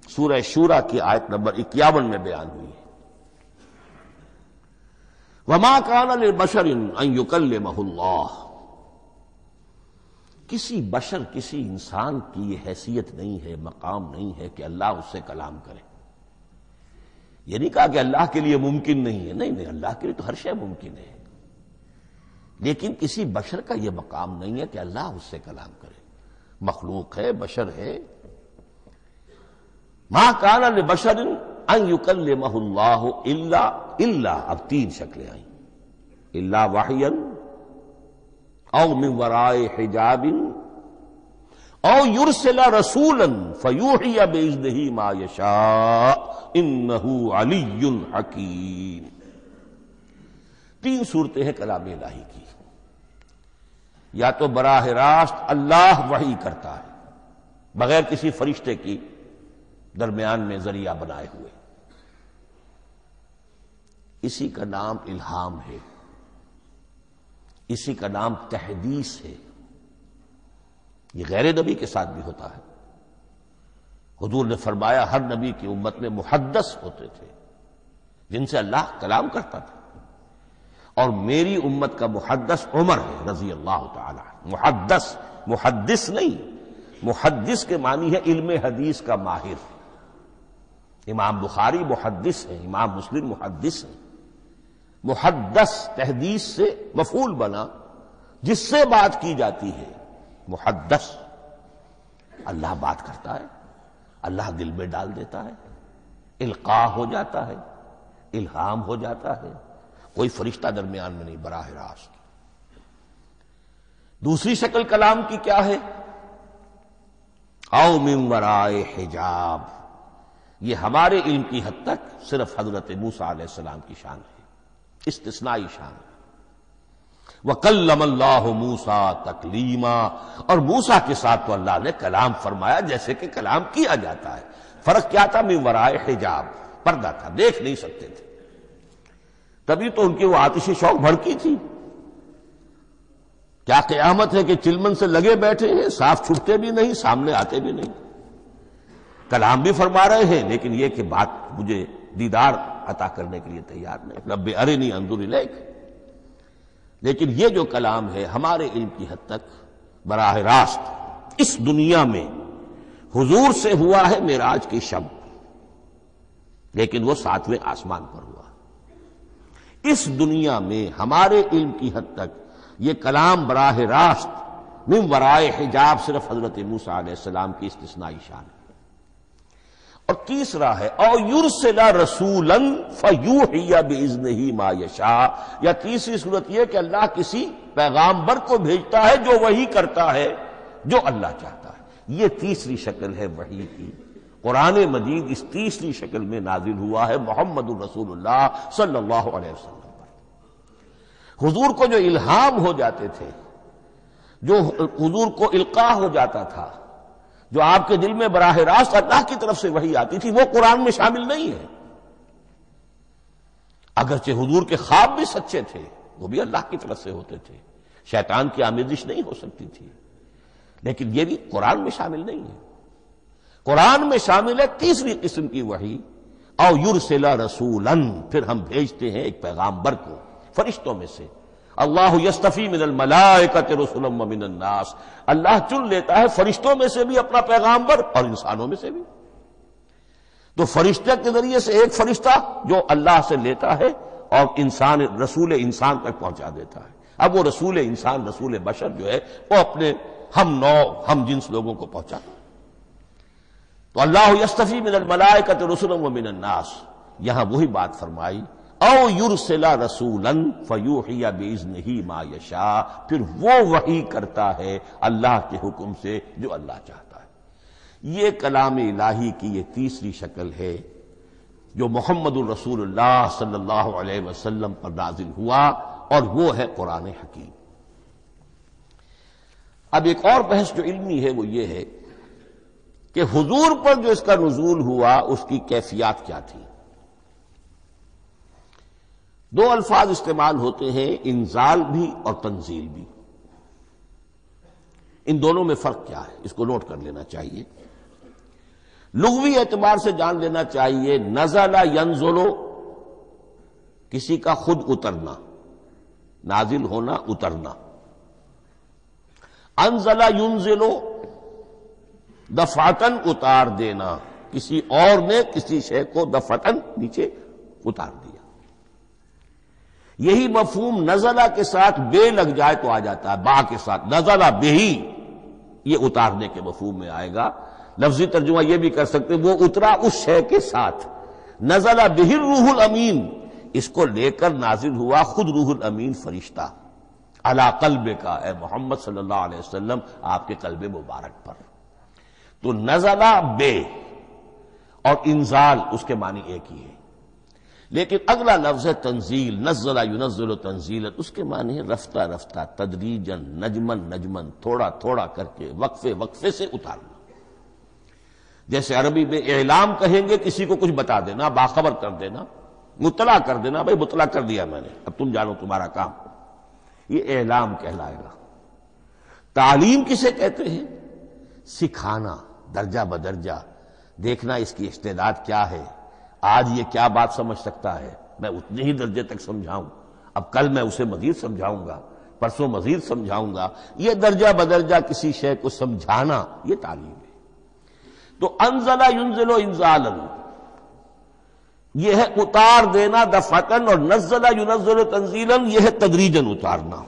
سورہ شورى کی آیت نمبر 51 میں بیان ہوئی ہے. وما كان لبشر ان يكلمه اللہ، کسی بشر، کسی انسان کی یہ حیثیت نہیں ہے، مقام نہیں ہے کہ اللہ اس سے کلام کرے. یہ نہیں کہا کہ اللہ کے لیے ممکن نہیں ہے، نہیں، اللہ کے لیے تو ہر شے ممکن ہے، لیکن کسی بشر کا یہ مقام نہیں ہے کہ اللہ اس سے کلام کرے. مخلوق ہے، بشر ہے. ما کان لبشر ان یکلمہ اللہ الا اب 3 شکلیں آئیں، الا وحیا او من وراء حجاب او یرسل رسولا فیوحی باذنہ ما یشاء انہ علی حکیم. 3 صورتیں ہیں کلام الہی کی. یا تو براہ راست اللہ وحی کرتا ہے بغیر کسی فرشتے کی درمیان میں ذریعہ بنائے ہوئے، اسی کا نام الہام ہے، اسی کا نام تحدیث ہے۔ یہ غیر نبی کے ساتھ بھی ہوتا ہے۔ حضور نے فرمایا ہر نبی کی امت میں محدث ہوتے تھے جن سے اللہ کلام کرتا تھا، اور میری امت کا محدث عمر ہے رضی اللہ تعالی عنہ۔ محدث، محدث نہیں، محدث کے معنی ہے علم حدیث کا ماہر۔ امام بخاری محدث ہیں، امام مسلم محدث ہیں۔ محدث تحدیث سے مفعول بنا جس سے بات کی جاتی ہے، محدث۔ اللہ بات کرتا ہے، اللہ دل میں ڈال دیتا ہے، القاء ہو جاتا ہے، الہام ہو جاتا ہے، کوئی فرشتہ درمیان میں نہیں، براہ راست۔ دوسری شکل کلام کی کیا ہے؟ او من ورائے حجاب، یہ ہمارے علم کی حد تک صرف حضرت موسیٰ علیہ السلام کی شان ہے، استثنائی شان ہے۔ وَكَلَّمَ اللَّهُ مُوسَىٰ تَكْلِيمًا، اور موسیٰ کے ساتھ تو اللہ نے کلام فرمایا جیسے کہ کلام کیا جاتا ہے۔ فرق کیا تھا؟ من ورائے حجاب، پردہ تھا، دیکھ نہیں سکتے تھے، تبھی تو ان کی وہ آتش شوق بھڑکی تھی۔ کیا قیامت ہے کہ چلمن سے لگے بیٹھے ہیں، صاف چھپتے بھی نہیں، سامنے آتے بھی نہیں، کلام بھی فرما رہے ہیں، لیکن یہ کہ بات مجھے دیدار عطا کرنے کے لیے تیار نہیں، رب ارنی انظر الیک۔ لیکن یہ جو کلام ہے ہمارے علم کی حد تک براہ راست اس دنیا میں حضور سے ہوا ہے معراج کی شب، لیکن وہ 7ویں آسمان پر ہوا۔ اس دنیا میں ہمارے علم کی حد تک یہ کلام براہ راست من ورائے حجاب صرف حضرت موسیٰ علیہ السلام کی استثنائی شان ہے۔ اور تیسرا ہے او یرسل رسولا فیوحی باذنہ ما یشاء، یا تیسری صورت یہ کہ اللہ کسی پیغامبر کو بھیجتا ہے جو وحی کرتا ہے جو اللہ چاہتا ہے۔ یہ تیسری شکل ہے وحی کی۔ قرآن مجید اس تیسری شکل میں نازل ہوا ہے محمد الرسول اللہ صلی اللہ علیہ وسلم پر۔ حضور کو جو الہام ہو جاتے تھے، جو حضور کو القاء ہو جاتا تھا، جو آپ کے دل میں براہ راست اللہ کی طرف سے وحی آتی تھی، وہ قرآن میں شامل نہیں ہے۔ اگرچہ حضور کے خواب بھی سچے تھے، وہ بھی اللہ کی طرف سے ہوتے تھے، شیطان کی آمیزش نہیں ہو سکتی تھی، لیکن یہ بھی قرآن میں شامل نہیں ہے۔ قرآن میں شامل ہے تیسری قسم کی وحی، او یرسل رسولا، پھر ہم بھیجتے ہیں ایک پیغامبر کو فرشتوں میں سے۔ اللہ یستفی من الملائکۃ رسلا ومن الناس، اللہ چن لیتا ہے فرشتوں میں سے بھی اپنا پیغامبر اور انسانوں میں سے بھی۔ تو فرشتے کے ذریعے سے ایک فرشتہ جو اللہ سے لیتا ہے اور انسان، رسول انسان تک پہنچا دیتا ہے۔ اب وہ رسول انسان، رسول بشر جو ہے وہ اپنے ہم نوع، ہم جنس لوگوں کو پہنچاتا ہے۔ تو اللہ یستفی من الملائکۃ رسلا ومن الناس، یہاں وہی بات فرمائی او یرسل رسولا فیوحی باذنہ ما یشاء، پھر وہ وحی کرتا ہے اللہ کے حکم سے جو اللہ چاہتا ہے۔ یہ کلام الہی کی یہ تیسری شکل ہے جو محمد الرسول اللہ صلی اللہ علیہ وسلم پر نازل ہوا، اور وہ ہے قرآن حکیم۔ اب ایک اور بحث جو علمی ہے وہ یہ ہے کہ حضور پر جو اس کا نزول ہوا اس کی کیفیات کیا تھی۔ دو الفاظ استعمال ہوتے ہیں، انزال بھی اور تنزیل بھی۔ ان دونوں میں فرق کیا ہے اس کو نوٹ کر لینا چاہیے۔ لغوی اعتبار سے جان لینا چاہیے، نزل ینزل کسی کا خود اترنا، نازل ہونا، اترنا۔ انزل ینزل دفعتن اتار دینا، کسی اور نے کسی شے کو دفعتن نیچے اتار دیا۔ یہی مفہوم نزلہ کے ساتھ بے لگ جائے تو آ جاتا ہے، با کے ساتھ نزلہ بہی، یہ اتارنے کے مفہوم میں آئے گا۔ لفظی ترجمہ یہ بھی کر سکتے وہ اترا اس شے کے ساتھ۔ نزلہ بہ الروح الامین، اس کو لے کر نازل ہوا خود روح الامین فرشتہ علی قلب کا، اے محمد صلی اللہ علیہ وسلم آپ کے قلب مبارک پر۔ تو نزلہ بے اور انزال اس کے معنی ایک ہی ہے۔ لیکن اگلا لفظ ہے تنزیل، نزل ینزل تنزیلا، اس کے معنی ہے رفتہ رفتہ، تدریجن، نجمن نجمن، تھوڑا تھوڑا کر کے، وقفے وقفے سے اتارنا۔ جیسے عربی میں اعلام کہیں گے کسی کو کچھ بتا دینا، باخبر کر دینا، مطلع کر دینا، بھائی مطلع کر دیا میں نے، اب تم جانو تمہارا کام، یہ اعلام کہلائے گا۔ تعلیم کسے کہتے ہیں؟ سکھانا، درجہ بدرجہ، دیکھنا اس کی استعداد کیا ہے، آج یہ کیا بات سمجھ سکتا ہے، میں اتنے ہی درجے تک سمجھاؤں، اب کل میں اسے مزید سمجھاؤں گا، پرسوں مزید سمجھاؤں گا، یہ درجہ بدرجہ کسی شے کو سمجھانا، یہ تعلیم ہے۔ تو انزل ینزل انزالا، یہ ہے اتار دینا دفعتاً، اور نزل ینزل تنزیلا، یہ ہے تدریجاً اتارنا۔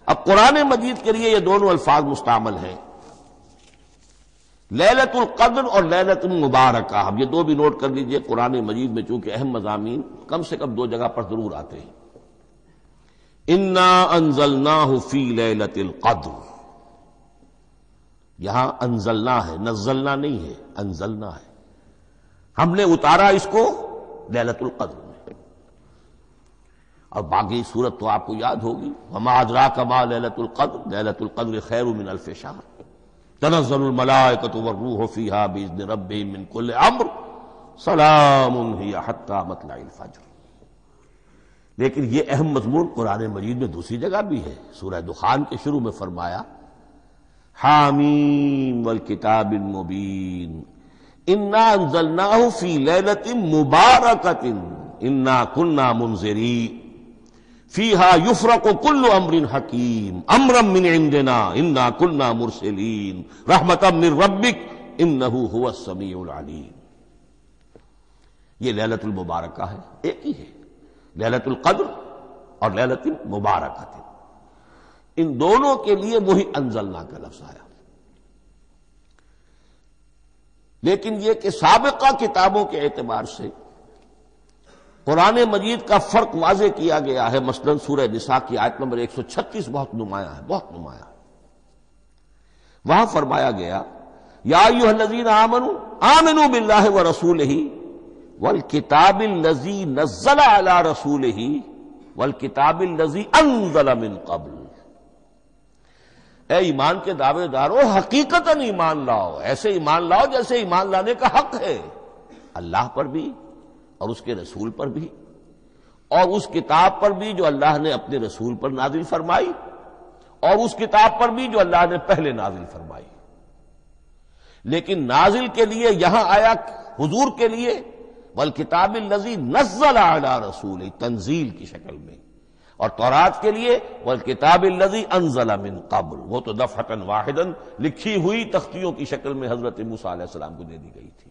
اب قرآن مجید کے لیے یہ دونوں الفاظ مستعمل ہیں، لیلۃ القدر اور لیلۃ المبارکہ۔ اب یہ دو بھی نوٹ کر لیجئے، قرآن مجید میں چونکہ اہم مضامین کم سے کم دو جگہ پر ضرور آتے ہیں۔ انا انزلناہ فی لیلۃ القدر، یہاں انزلنا ہے، نزلنا نہیں ہے، انزلنا ہے، ہم نے اتارا اس کو لیلۃ القدر میں۔ اور باقی صورت تو آپ کو یاد ہوگی، وما ادراک ما لیلۃ القدر، لیلۃ القدر خیر من الف شہر، تنزل الملائکۃ والروح فیہا باذن ربہم من کل امر، سلام ہی حتی مطلع الفجر۔ لیکن یہ اہم مضمون قرآن مجید میں دوسری جگہ بھی ہے، سورہ دخان کے شروع میں فرمایا حامیم والکتاب المبین انا انزلناہ فی لیلۃ مبارکۃ انا کنا منذرین فیہا یفرق کل امر حکیم امرا من عندنا انا کنا مرسلین رحمتا من ربک انہ هو السمیع العلیم۔ یہ لیلۃ المبارکہ ہے، ایک ہی ہے، لیلۃ القدر اور لیلۃ المبارکہ، ان دونوں کے لیے وہی انزلنا کا لفظ آیا۔ لیکن یہ کہ سابقہ کتابوں کے اعتبار سے قرآن مجید کا فرق واضح کیا گیا ہے، مثلا سورہ نساء کی آیت نمبر 136 بہت نمایاں ہے، بہت نمایاں ہے۔ وہاں فرمایا گیا یا ایھا الذین آمنوا آمنوا باللہ ورسولہ والکتاب الذی نزل علی رسولہ والکتاب الذی انزل من قبل۔ اے ایمان کے دعوے دارو، حقیقتاً ایمان لاؤ، ایسے ایمان لاؤ جیسے ایمان لانے کا حق ہے، اللہ پر بھی اور اس کے رسول پر بھی، اور اس کتاب پر بھی جو اللہ نے اپنے رسول پر نازل فرمائی، اور اس کتاب پر بھی جو اللہ نے پہلے نازل فرمائی۔ لیکن نازل کے لیے یہاں آیا حضور کے لیے والکتاب الذی نزل علی رسولہ، تنزیل کی شکل میں، اور تورات کے لیے والکتاب الذی انزل من قبل، وہ تو دفعۃ واحدا لکھی ہوئی تختیوں کی شکل میں حضرت موسیٰ علیہ السلام کو دے دی گئی تھی۔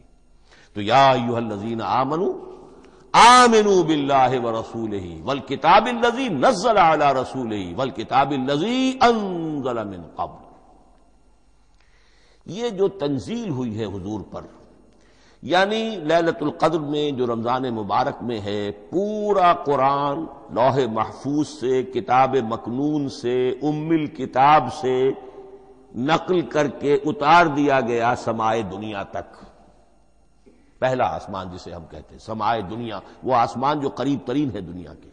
تو یا ایھا الذین آمنوا آمنوا باللہ ورسولہ والکتاب الذی نزل علی رسولہ والکتاب الذی انزل من قبل۔ یہ جو تنزیل ہوئی ہے حضور پر، یعنی لیلۃ القدر میں جو رمضان مبارک میں ہے، پورا قرآن لوح محفوظ سے، کتاب مکنون سے، ام الکتاب سے نقل کر کے اتار دیا گیا سمائے دنیا تک۔ پہلا آسمان جسے ہم کہتے ہیں سمائے دنیا، وہ آسمان جو قریب ترین ہے دنیا کے،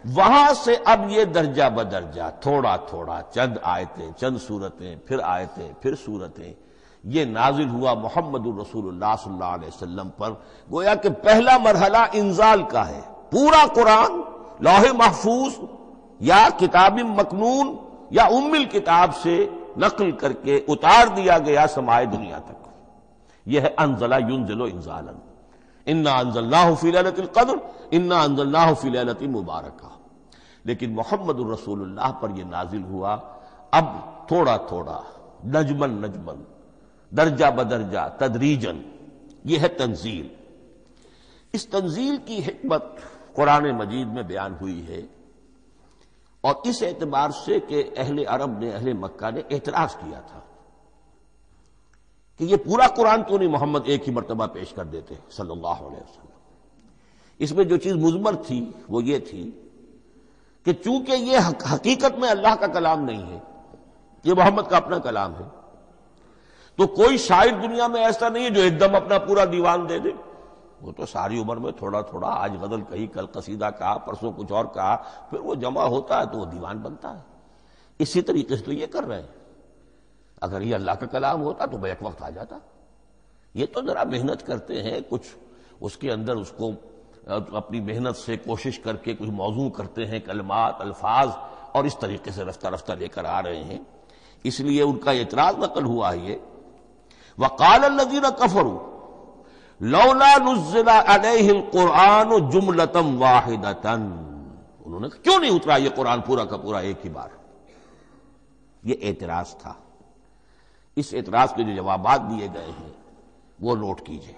وہاں سے اب یہ درجہ بدرجہ، تھوڑا تھوڑا، چند آیتیں، چند سورتیں، پھر آیتیں، پھر سورتیں، یہ نازل ہوا محمد الرسول اللہ صلی اللہ علیہ وسلم پر۔ گویا کہ پہلا مرحلہ انزال کا ہے، پورا قرآن لوح محفوظ یا کتاب مکنون یا ام الکتاب سے نقل کر کے اتار دیا گیا سمائے دنیا تک۔ یہ ہے انزل ینزل انزالا، انا انزلناہ فی لیلۃ القدر انا انزلناہ فی لیلۃ مبارکہ۔ لیکن محمد الرسول اللہ پر یہ نازل ہوا اب تھوڑا تھوڑا، نجمن نجمن، درجہ بدرجہ، تدریجن، یہ ہے تنزیل۔ اس تنزیل کی حکمت قرآن مجید میں بیان ہوئی ہے، اور اس اعتبار سے کہ اہل عرب نے، اہل مکہ نے اعتراض کیا تھا کہ یہ پورا قرآن کیوں نہیں محمد ایک ہی مرتبہ پیش کر دیتے صلی اللہ علیہ وسلم۔ اس میں جو چیز مضمر تھی وہ یہ تھی کہ چونکہ یہ حقیقت میں اللہ کا کلام نہیں ہے، یہ محمد کا اپنا کلام ہے، تو کوئی شاعر دنیا میں ایسا نہیں ہے جو ایک دم اپنا پورا دیوان دے دے، وہ تو ساری عمر میں تھوڑا تھوڑا، آج غزل کہی، کل قصیدہ کہا، پرسوں کچھ اور کہا، پھر وہ جمع ہوتا ہے تو وہ دیوان بنتا ہے۔ اسی طریقے سے تو یہ کر رہے ہیں۔ اگر یہ اللہ کا کلام ہوتا تو بیک وقت آ جاتا۔ یہ تو ذرا محنت کرتے ہیں، کچھ اس کے اندر اس کو اپنی محنت سے کوشش کر کے کچھ موضوع کرتے ہیں، کلمات، الفاظ، اور اس طریقے سے رفتہ رفتہ لے کر آ رہے ہیں۔ اس لیے ان کا اعتراض نقل ہوا ہے یہ وقال الذین کفروا لولا نزل علیہ القرآن جملۃ واحدۃ، انہوں نے کہا کیوں نہیں اترا یہ قرآن پورا کا پورا ایک ہی بار؟ یہ اعتراض تھا۔ اس اعتراض کے جو جوابات دیے گئے ہیں وہ نوٹ کیجئے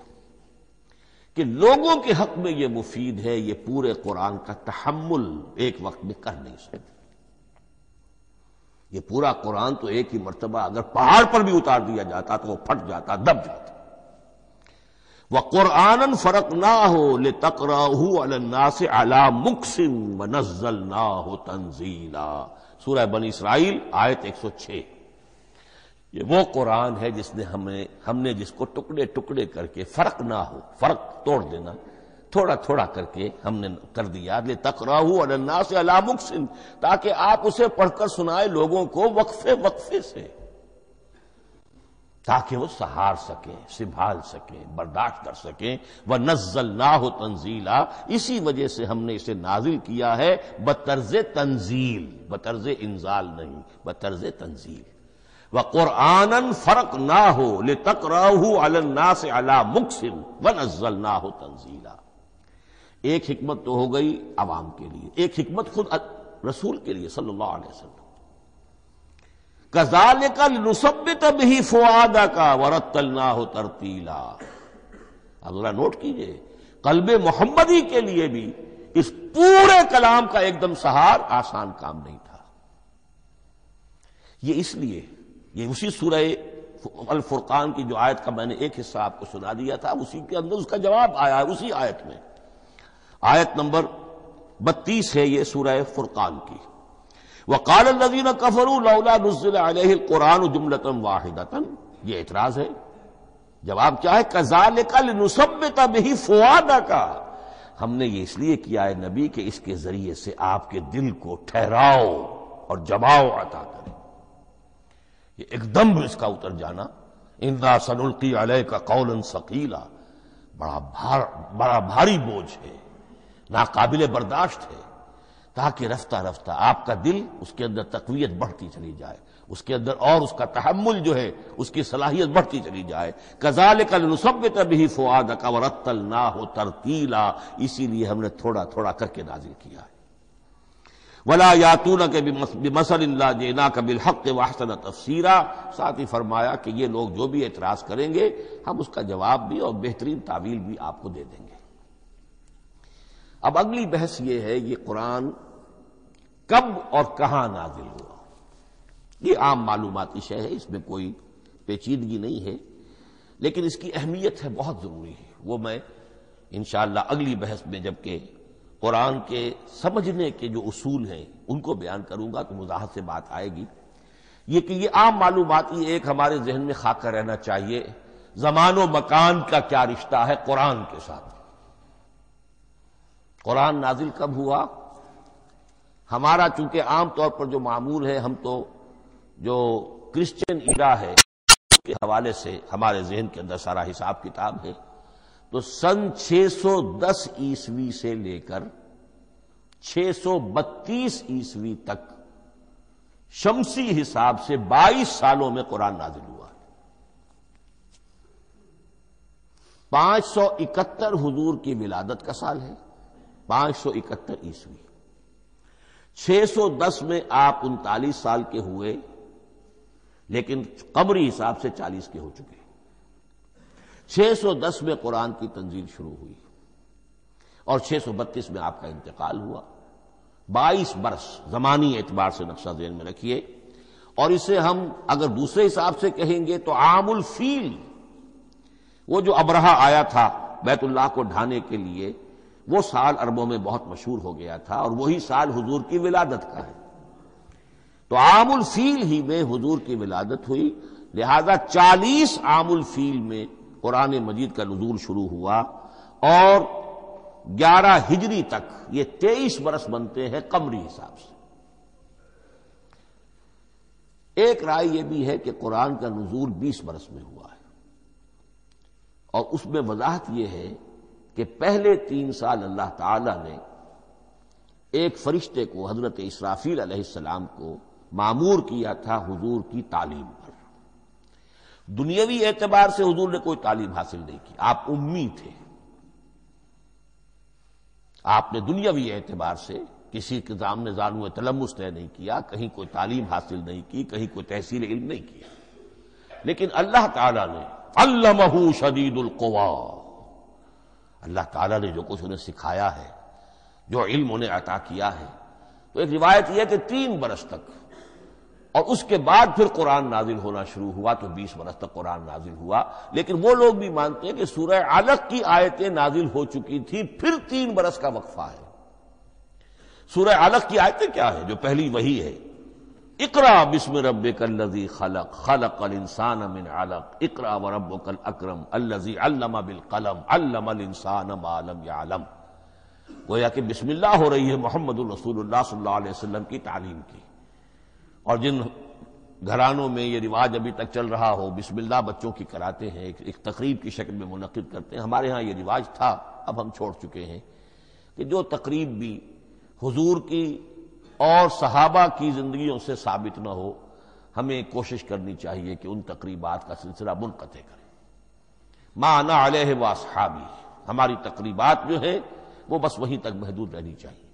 کہ لوگوں کے حق میں یہ مفید ہے، یہ پورے قرآن کا تحمل ایک وقت میں کر نہیں سکتے۔ یہ پورا قرآن تو ایک ہی مرتبہ اگر پہاڑ پر بھی اتار دیا جاتا تو وہ پھٹ جاتا، دب جاتا۔ وَقُرْآنًا فَرَقْنَاهُ لِتَقْرَأَهُ عَلَى النَّاسِ عَلَى مُكْثٍ وَنَزَّلْنَاهُ تَنزِيلًا، سورہ بنی اسرائیل آیت 106۔ یہ وہ قرآن ہے جس نے ہم نے جس کو ٹکڑے ٹکڑے کر کے فرق نہ ہو، فرق توڑ دینا، تھوڑا تھوڑا کر کے ہم نے کر دیا، لِتَقْرَأَهُ عَلَى النَّاسِ عَلَى مُكْثٍ، تاکہ آپ اسے پڑھ کر سنائے لوگوں کو وقفے وقفے سے، تاکہ وہ سہار سکیں، سنبھال سکیں، برداشت کر سکیں۔ وَنَزَّلْنَاهُ تَنزِيلًا، اسی وجہ سے ہم نے اسے نازل کیا ہے بطرز تنزیل، بطرز انزال نہیں، بطرز تنزیل۔ وَقُرْآنًا فَرَقْنَاهُ لِتَقْرَأَهُ عَلَى النَّاسِ عَلَى مُكْثٍ وَنَزَّلْنَاهُ تَنزِيلًا۔ ایک حکمت تو ہو گئی عوام کے لیے، ایک حکمت خود رسول کے لیے صلی اللہ علیہ وسلم۔ كَذَلِكَ لِنُثَبِّتَ بِهِ فُؤَادَكَ وَرَتَّلْنَاهُ تَرْتِيلًا۔ اب ذرا نوٹ کیجئے، قلب محمدی کے لیے بھی اس پورے کلام کا ایک دم سہار آسان کام نہیں تھا۔ یہ اس لیے، یہ اسی سورہ الفرقان کی جو آیت کا میں نے ایک حصہ آپ کو سنا دیا تھا، اسی کے اندر اس کا جواب آیا ہے، اسی آیت میں، آیت نمبر 32 ہے یہ سورہ فرقان کی۔ وقال الذین کفروا لولا نزل علیہ القرآن جملۃ واحدۃ، یہ اعتراض ہے۔ جواب کیا ہے؟ کذالک لنثبت بہ فؤادک، ہم نے یہ اس لیے کیا ہے نبی کہ اس کے ذریعے سے آپ کے دل کو ٹھہراؤ اور جماؤ عطا کرے۔ یہ ایک دم اس کا اتر جانا، انا سنلقی علیک قولا ثقیلا، بڑا بھاری بوجھ ہے، ناقابل برداشت ہے، تاکہ رفتہ رفتہ آپ کا دل، اس کے اندر تقویت بڑھتی چلی جائے، اس کے اندر اور اس کا تحمل جو ہے اس کی صلاحیت بڑھتی چلی جائے۔ کذالک لنثبت بہ فؤادک ورتلناہ ترتیلا، اسی لیے ہم نے تھوڑا تھوڑا کر کے نازل کیا ہے۔ ولا یاتونک بمثل الا جئناک بالحق واحسن تفسیرا، ساتھ ہی فرمایا کہ یہ لوگ جو بھی اعتراض کریں گے ہم اس کا جواب بھی اور بہترین تعویل بھی آپ کو دے دیں گے۔ اب اگلی بحث یہ ہے، یہ قرآن کب اور کہاں نازل ہوا؟ یہ عام معلوماتی شے ہے، اس میں کوئی پیچیدگی نہیں ہے، لیکن اس کی اہمیت ہے، بہت ضروری ہے۔ وہ میں انشاءاللہ اگلی بحث میں جبکہ قرآن کے سمجھنے کے جو اصول ہیں ان کو بیان کروں گا تو وضاحت سے بات آئے گی۔ یہ کہ یہ عام معلوماتی ایک ہمارے ذہن میں خاکہ رہنا چاہیے، زمان و مکان کا کیا رشتہ ہے قرآن کے ساتھ۔ قرآن نازل کب ہوا؟ ہمارا چونکہ عام طور پر جو معمول ہے، ہم تو جو کرسچن ایرا ہے اس کے حوالے سے ہمارے ذہن کے اندر سارا حساب کتاب ہے، تو سن 610 عیسوی سے لے کر 632 عیسوی تک شمسی حساب سے 22 سالوں میں قرآن نازل ہوا۔ 571 حضور کی ولادت کا سال ہے، 571 عیسوی۔ 610 میں آپ 39 سال کے ہوئے، لیکن قمری حساب سے 40 کے ہو چکے۔ 610 میں قرآن کی تنزیل شروع ہوئی اور 632 میں آپ کا انتقال ہوا۔ 22 برس زمانی اعتبار سے نقشہ ذہن میں رکھیے، اور اسے ہم اگر دوسرے حساب سے کہیں گے تو عام الفیل، وہ جو ابرہہ آیا تھا بیت اللہ کو ڈھانے کے لیے، وہ سال عربوں میں بہت مشہور ہو گیا تھا، اور وہی سال حضور کی ولادت کا ہے، تو عام الفیل ہی میں حضور کی ولادت ہوئی، لہذا 40 عام الفیل میں قرآن مجید کا نزول شروع ہوا، اور 11 ہجری تک یہ 23 برس بنتے ہیں قمری حساب سے۔ ایک رائے یہ بھی ہے کہ قرآن کا نزول 20 برس میں ہوا ہے، اور اس میں وضاحت یہ ہے کہ پہلے 3 سال اللہ تعالی نے ایک فرشتے کو، حضرت اسرافیل علیہ السلام کو مامور کیا تھا حضور کی تعلیم پر۔ دنیاوی اعتبار سے حضور نے کوئی تعلیم حاصل نہیں کی، آپ امی تھے، آپ نے دنیاوی اعتبار سے کسی کے سامنے زانو تلمس طے نہیں کیا، کہیں کوئی تعلیم حاصل نہیں کی، کہیں کوئی تحصیل علم نہیں کیا، لیکن اللہ تعالی نے علمہ شدید القوا، اللہ تعالی نے جو کچھ انہیں سکھایا ہے، جو علم انہیں عطا کیا ہے، تو ایک روایت یہ ہے کہ 3 برس تک، اور اس کے بعد پھر قرآن نازل ہونا شروع ہوا تو 20 برس تک قرآن نازل ہوا۔ لیکن وہ لوگ بھی مانتے ہیں کہ سورہ علق کی آیتیں نازل ہو چکی تھی، پھر 3 برس کا وقفہ ہے۔ سورہ علق کی آیتیں کیا ہے؟ جو پہلی وحی ہے، اقرا بسم ربک الذی خلق خلق الانسان من علق اقرا وربک الاکرم الذی علم بالقلم علم الانسان ما لم یعلم، گویا کہ بسم اللہ ہو رہی ہے محمد الرسول اللہ صلی اللہ علیہ وسلم کی تعلیم کی۔ اور جن گھرانوں میں یہ رواج ابھی تک چل رہا ہو، بسم اللہ بچوں کی کراتے ہیں، ایک تقریب کی شکل میں منعقد کرتے ہیں، ہمارے ہاں یہ رواج تھا، اب ہم چھوڑ چکے ہیں، کہ جو تقریب بھی حضور کی اور صحابہ کی زندگیوں سے ثابت نہ ہو، ہمیں کوشش کرنی چاہیے کہ ان تقریبات کا سلسلہ منقطع کریں۔ ما انا علیہ واصحابی، ہماری تقریبات جو ہیں وہ بس وہیں تک محدود رہنی چاہیے۔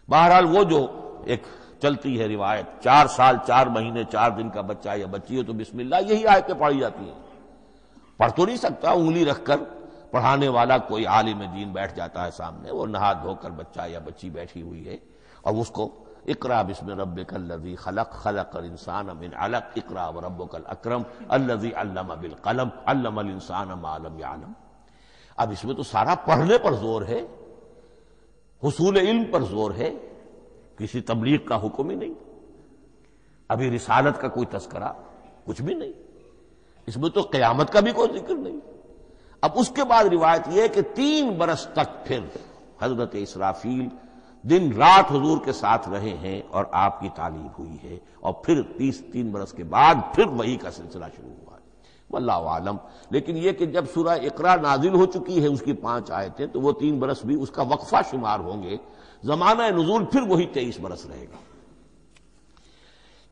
بہرحال وہ جو ایک چلتی ہے روایت، 4 سال 4 مہینے 4 دن کا بچہ یا بچی ہو تو بسم اللہ یہی آیتیں پڑھی جاتی ہیں، پڑھ تو نہیں سکتا، انگلی رکھ کر پڑھانے والا کوئی عالم دین بیٹھ جاتا ہے سامنے، وہ نہا دھو کر بچہ یا بچی بیٹھی ہوئی ہے، اور اس کو اقرا بسم ربک الذی خلق خلق الانسان من علق اقرا وربک الاکرم الذی علم بالقلم علم الانسان ما لم یعلم۔ اب اس میں تو سارا پڑھنے پر زور ہے، حصول علم پر زور ہے، کسی تبلیغ کا حکم ہی نہیں، ابھی رسالت کا کوئی تذکرہ کچھ بھی نہیں، اس میں تو قیامت کا بھی کوئی ذکر نہیں۔ اب اس کے بعد روایت یہ ہے کہ 3 برس تک پھر حضرت اسرافیل دن رات حضور کے ساتھ رہے ہیں اور آپ کی تعلیم ہوئی ہے، اور پھر 3 برس کے بعد پھر وحی کا سلسلہ شروع ہوا ہے، واللہ عالم۔ لیکن یہ کہ جب سورہ اقرا نازل ہو چکی ہے، اس کی 5 آیتیں، تو وہ 3 برس بھی اس کا وقفہ شمار ہوں گے، زمانہ نزول پھر وہی 23 برس رہے گا۔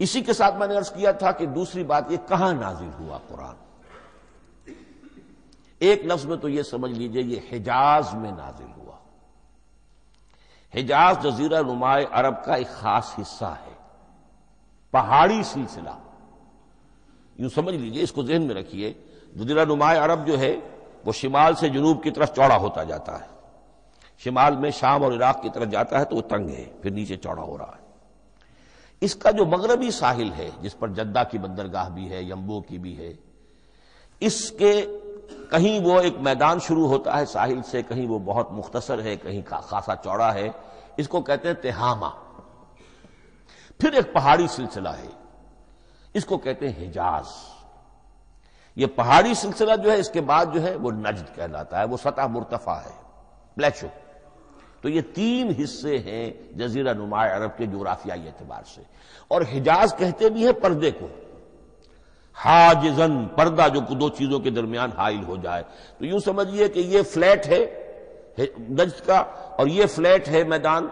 اسی کے ساتھ میں نے عرض کیا تھا کہ دوسری بات یہ کہاں نازل ہوا قرآن۔ ایک لفظ میں تو یہ سمجھ لیجئے یہ حجاز میں نازل ہوا۔ حجاز جزیرہ نما عرب کا ایک خاص حصہ ہے، پہاڑی سلسلہ، یوں سمجھ لیجئے، اس کو ذہن میں رکھیے، جزیرہ نما عرب جو ہے وہ شمال سے جنوب کی طرف چوڑا ہوتا جاتا ہے، شمال میں شام اور عراق کی طرف جاتا ہے تو وہ تنگ ہے، پھر نیچے چوڑا ہو رہا ہے۔ اس کا جو مغربی ساحل ہے، جس پر جدہ کی بندرگاہ بھی ہے، ینبو کی بھی ہے، اس کے کہیں وہ ایک میدان شروع ہوتا ہے ساحل سے، کہیں وہ بہت مختصر ہے، کہیں خاصا چوڑا ہے، اس کو کہتے ہیں تہامہ۔ پھر ایک پہاڑی سلسلہ ہے، اس کو کہتے ہیں حجاز۔ یہ پہاڑی سلسلہ جو ہے اس کے بعد جو ہے وہ نجد کہلاتا ہے، وہ سطح مرتفع ہے، پلیشو۔ تو یہ 3 حصے ہیں جزیرہ نما عرب کے جغرافیائی اعتبار سے، اور حجاز کہتے بھی ہیں پردے کو، حاجزن، پردہ جو 2 چیزوں کے درمیان حائل ہو جائے۔ تو یوں سمجھیے کہ یہ فلیٹ ہے نجد کا، اور یہ فلیٹ ہے میدان،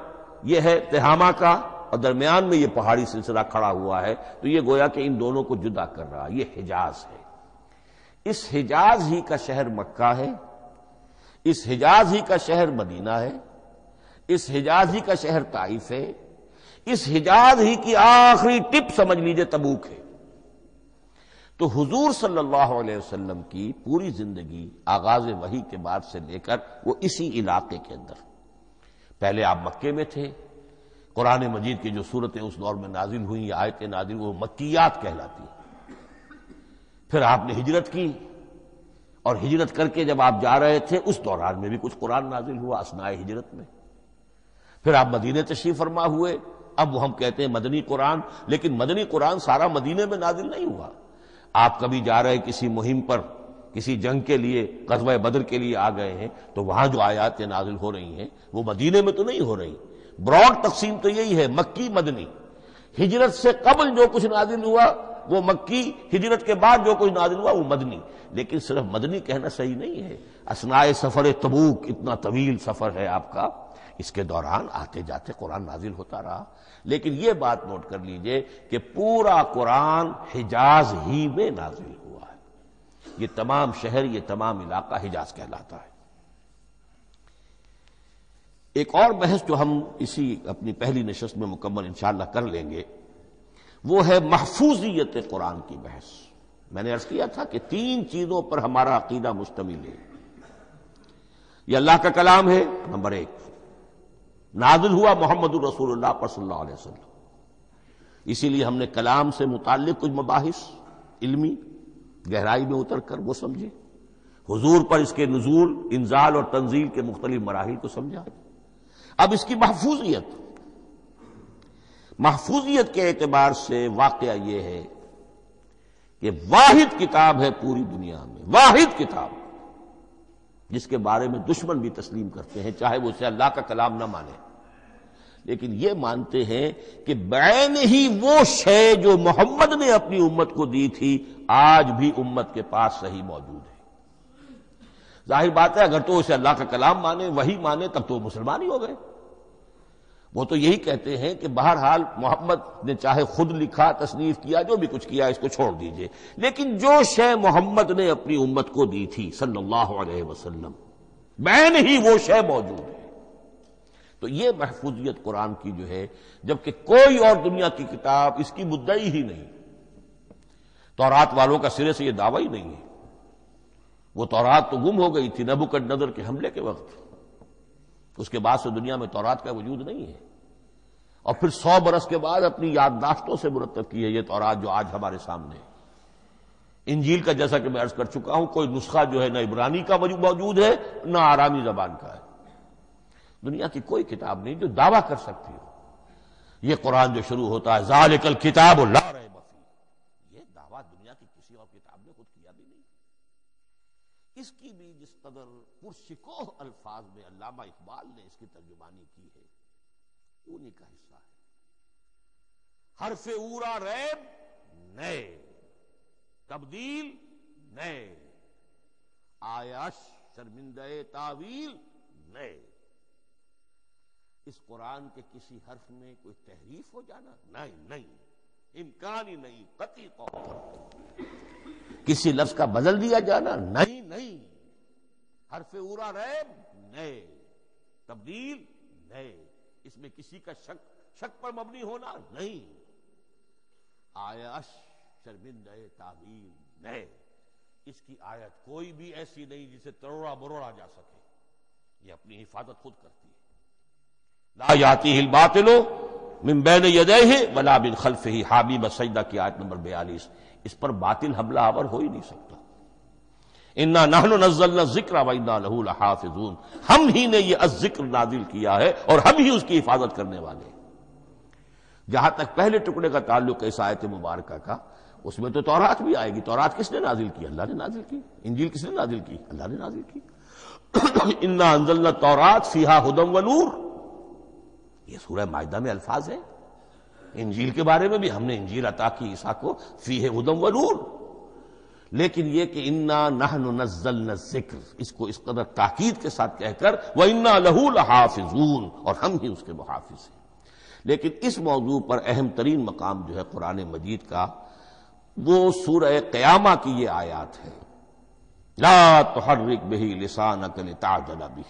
یہ ہے تہامہ کا، اور درمیان میں یہ پہاڑی سلسلہ کھڑا ہوا ہے، تو یہ گویا کہ ان دونوں کو جدا کر رہا، یہ حجاز ہے۔ اس حجاز ہی کا شہر مکہ ہے، اس حجاز ہی کا شہر مدینہ ہے، اس حجاز ہی کا شہر طائف ہے، اس حجاز ہی کی آخری ٹپ سمجھ لیجئے تبوک ہے۔ تو حضور صلی اللہ علیہ وسلم کی پوری زندگی آغاز وحی کے بعد سے لے کر وہ اسی علاقے کے اندر، پہلے آپ مکے میں تھے، قرآن مجید کی جو صورتیں اس دور میں نازل ہوئیں یا آیتیں نازل ہوئی وہ مکیات کہلاتی ہیں۔ پھر آپ نے ہجرت کی، اور ہجرت کر کے جب آپ جا رہے تھے اس دوران میں بھی کچھ قرآن نازل ہوا اثناء ہجرت میں۔ پھر آپ مدینے تشریف فرما ہوئے، اب وہ ہم کہتے ہیں مدنی قرآن، لیکن مدنی قرآن سارا مدینے میں نازل نہیں ہوا۔ آپ کبھی جا رہے کسی مہم پر کسی جنگ کے لیے، غزوہ بدر کے لیے آ گئے ہیں، تو وہاں جو آیات نازل ہو رہی ہیں وہ مدینے میں تو نہیں ہو رہی. براڈ تقسیم تو یہی ہے، مکی مدنی. ہجرت سے قبل جو کچھ نازل ہوا وہ مکی، ہجرت کے بعد جو کچھ نازل ہوا وہ مدنی. لیکن صرف مدنی کہنا صحیح نہیں ہے. اثناء سفر تبوک، اتنا طویل سفر ہے آپ کا، اس کے دوران آتے جاتے قرآن نازل ہوتا رہا. لیکن یہ بات نوٹ کر لیجئے کہ پورا قرآن حجاز ہی میں نازل ہوا ہے. یہ تمام شہر، یہ تمام علاقہ حجاز کہلاتا ہے. ایک اور بحث جو ہم اسی اپنی پہلی نشست میں مکمل انشاءاللہ کر لیں گے، وہ ہے محفوظیت قرآن کی بحث. میں نے عرض کیا تھا کہ 3 چیزوں پر ہمارا عقیدہ مشتمل ہے. یہ اللہ کا کلام ہے، نمبر 1. نازل ہوا محمد الرسول اللہ پر صلی اللہ علیہ وسلم. اسی لیے ہم نے کلام سے متعلق کچھ مباحث علمی گہرائی میں اتر کر وہ سمجھے. حضور پر اس کے نزول، انزال اور تنزیل کے مختلف مراحل کو سمجھا. اب اس کی محفوظیت کے اعتبار سے واقعہ یہ ہے کہ واحد کتاب ہے پوری دنیا میں، واحد کتاب جس کے بارے میں دشمن بھی تسلیم کرتے ہیں، چاہے وہ اسے اللہ کا کلام نہ مانے، لیکن یہ مانتے ہیں کہ بعین ہی وہ شے جو محمد نے اپنی امت کو دی تھی آج بھی امت کے پاس صحیح موجود ہے. ظاہر بات ہے اگر تو اسے اللہ کا کلام مانے، وہی مانے، تب تو مسلمان ہی ہو گئے. وہ تو یہی کہتے ہیں کہ بہرحال محمد نے چاہے خود لکھا، تصنیف کیا، جو بھی کچھ کیا اس کو چھوڑ دیجئے، لیکن جو شے محمد نے اپنی امت کو دی تھی صلی اللہ علیہ وسلم بعین ہی وہ شے موجود ہے. تو یہ محفوظیت قرآن کی جو ہے، جبکہ کوئی اور دنیا کی کتاب اس کی مدعی ہی نہیں. تورات والوں کا سرے سے یہ دعویٰ ہی نہیں ہے. وہ تورات تو گم ہو گئی تھی نبوکدنضر کے حملے کے وقت، اس کے بعد سے دنیا میں تورات کا وجود نہیں ہے. اور پھر 100 برس کے بعد اپنی یادداشتوں سے مرتب کی ہے یہ تورات جو آج ہمارے سامنے ہے. انجیل کا جیسا کہ میں عرض کر چکا ہوں کوئی نسخہ جو ہے نہ عبرانی کا موجود ہے نہ آرامی زبان کا ہے. دنیا کی کوئی کتاب نہیں جو دعویٰ کر سکتی ہو. یہ قرآن جو شروع ہوتا ہے ذالک الکتاب لا ریب فیہ، یہ دعویٰ دنیا کی کسی اور کتاب نے خود کیا بھی نہیں. اس کی بھی جس قدر پرشکوہ الفاظ میں علامہ اقبال نے اس کی ترجمانی کی ہے، انہی کا حصہ ہے. حرف اورا ریب نئے، تبدیل نئے، آیش شرمندہ تعویل نئے. اس قرآن کے کسی حرف میں کوئی تحریف ہو جانا نہیں، امکان ہی نہیں، قطعی طور پر. کسی لفظ کا بدل دیا جانا نہیں. حرف اورا ریب نئے، تبدیل نئے، اس میں کسی کا شک پر مبنی ہونا نہیں. آیش شرمندہ تعویل نئے. اس کی آیت کوئی بھی ایسی نہیں جسے تروڑا مروڑا جا سکے. یہ اپنی حفاظت خود کرتی ہے. لا یاتیہ الباطل من بین یدیہ ولا من خلفہ، حامیم السجدہ کی آیت نمبر 42. اس پر باطل حملہ آور ہو ہی نہیں سکتا. انا نحن نزلنا الذکر وانا لہ لحافظون، ہم ہی نے یہ الذکر نازل کیا ہے اور ہم ہی اس کی حفاظت کرنے والے ہیں. جہاں تک پہلے ٹکڑے کا تعلق ہے اس آیت مبارکہ کا، اس میں تو تورات بھی آئے گی. تورات کس نے نازل کی؟ اللہ نے نازل کی. انجیل کس نے نازل کی؟ اللہ نے نازل کی. انا انزلنا التوراۃ فیہا ھدی ونور، یہ سورہ مائدہ میں الفاظ ہیں. انجیل کے بارے میں بھی ہم نے انجیل عطا کی عیسیٰ کو، فیہ ھدی ونور. لیکن یہ کہ انا نحن نزلنا الذکر، اس کو اس قدر تاکید کے ساتھ کہہ کر وانا لہ لحافظون، اور ہم ہی اس کے محافظ ہیں. لیکن اس موضوع پر اہم ترین مقام جو ہے قرآن مجید کا، وہ سورہ قیامہ کی یہ آیات ہے. لا تحرک بہ لسانک لتعجل بہ.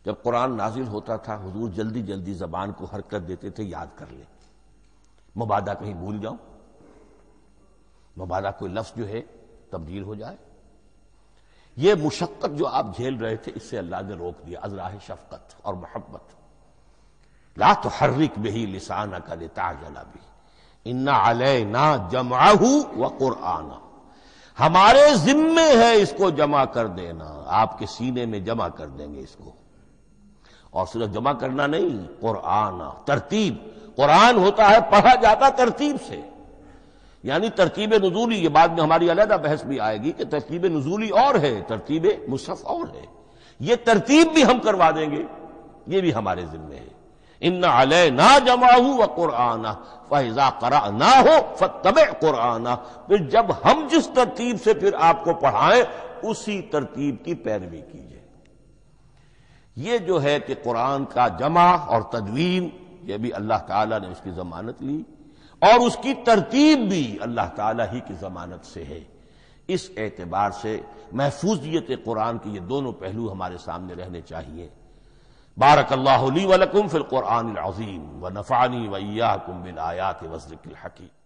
جب قرآن نازل ہوتا تھا حضور جلدی جلدی زبان کو حرکت دیتے تھے، یاد کر لیں، مبادا کہیں بھول جاؤں، مبادا کوئی لفظ جو ہے تبدیل ہو جائے. یہ مشقت جو آپ جھیل رہے تھے اس سے اللہ نے روک دیا از راہ شفقت اور محبت. لا تحرک بہ لسانک لتعجل بہ ان علینا جمعہ وقرآنہ، ہمارے ذمے ہے اس کو جمع کر دینا، آپ کے سینے میں جمع کر دیں گے اس کو. اور صرف جمع کرنا نہیں، قرآن ترتیب. قرآن ہوتا ہے پڑھا جاتا ترتیب سے. یعنی ترتیب نزولی، یہ بعد میں ہماری علیحدہ بحث بھی آئے گی کہ ترتیب نزولی اور ہے، ترتیب مصحف اور ہے، یہ ترتیب بھی ہم کروا دیں گے، یہ بھی ہمارے ذمہ ہے۔ ان علینا جمعہ وقرآنہ فاذا قرأناہ فاتبع قرآنہ، پھر جب ہم جس ترتیب سے پھر آپ کو پڑھائیں اسی ترتیب کی پیروی کیجیے۔ یہ جو ہے کہ قرآن کا جمع اور تدوین، یہ بھی اللہ تعالیٰ نے اس کی ضمانت لی، اور اس کی ترتیب بھی اللہ تعالیٰ ہی کی ضمانت سے ہے۔ اس اعتبار سے محفوظیت قرآن کے یہ دونوں پہلو ہمارے سامنے رہنے چاہیے۔ بارک اللہ لی ولکم فی القرآن العظیم ونفعنی وإیاکم بالآیات والذکر الحکیم۔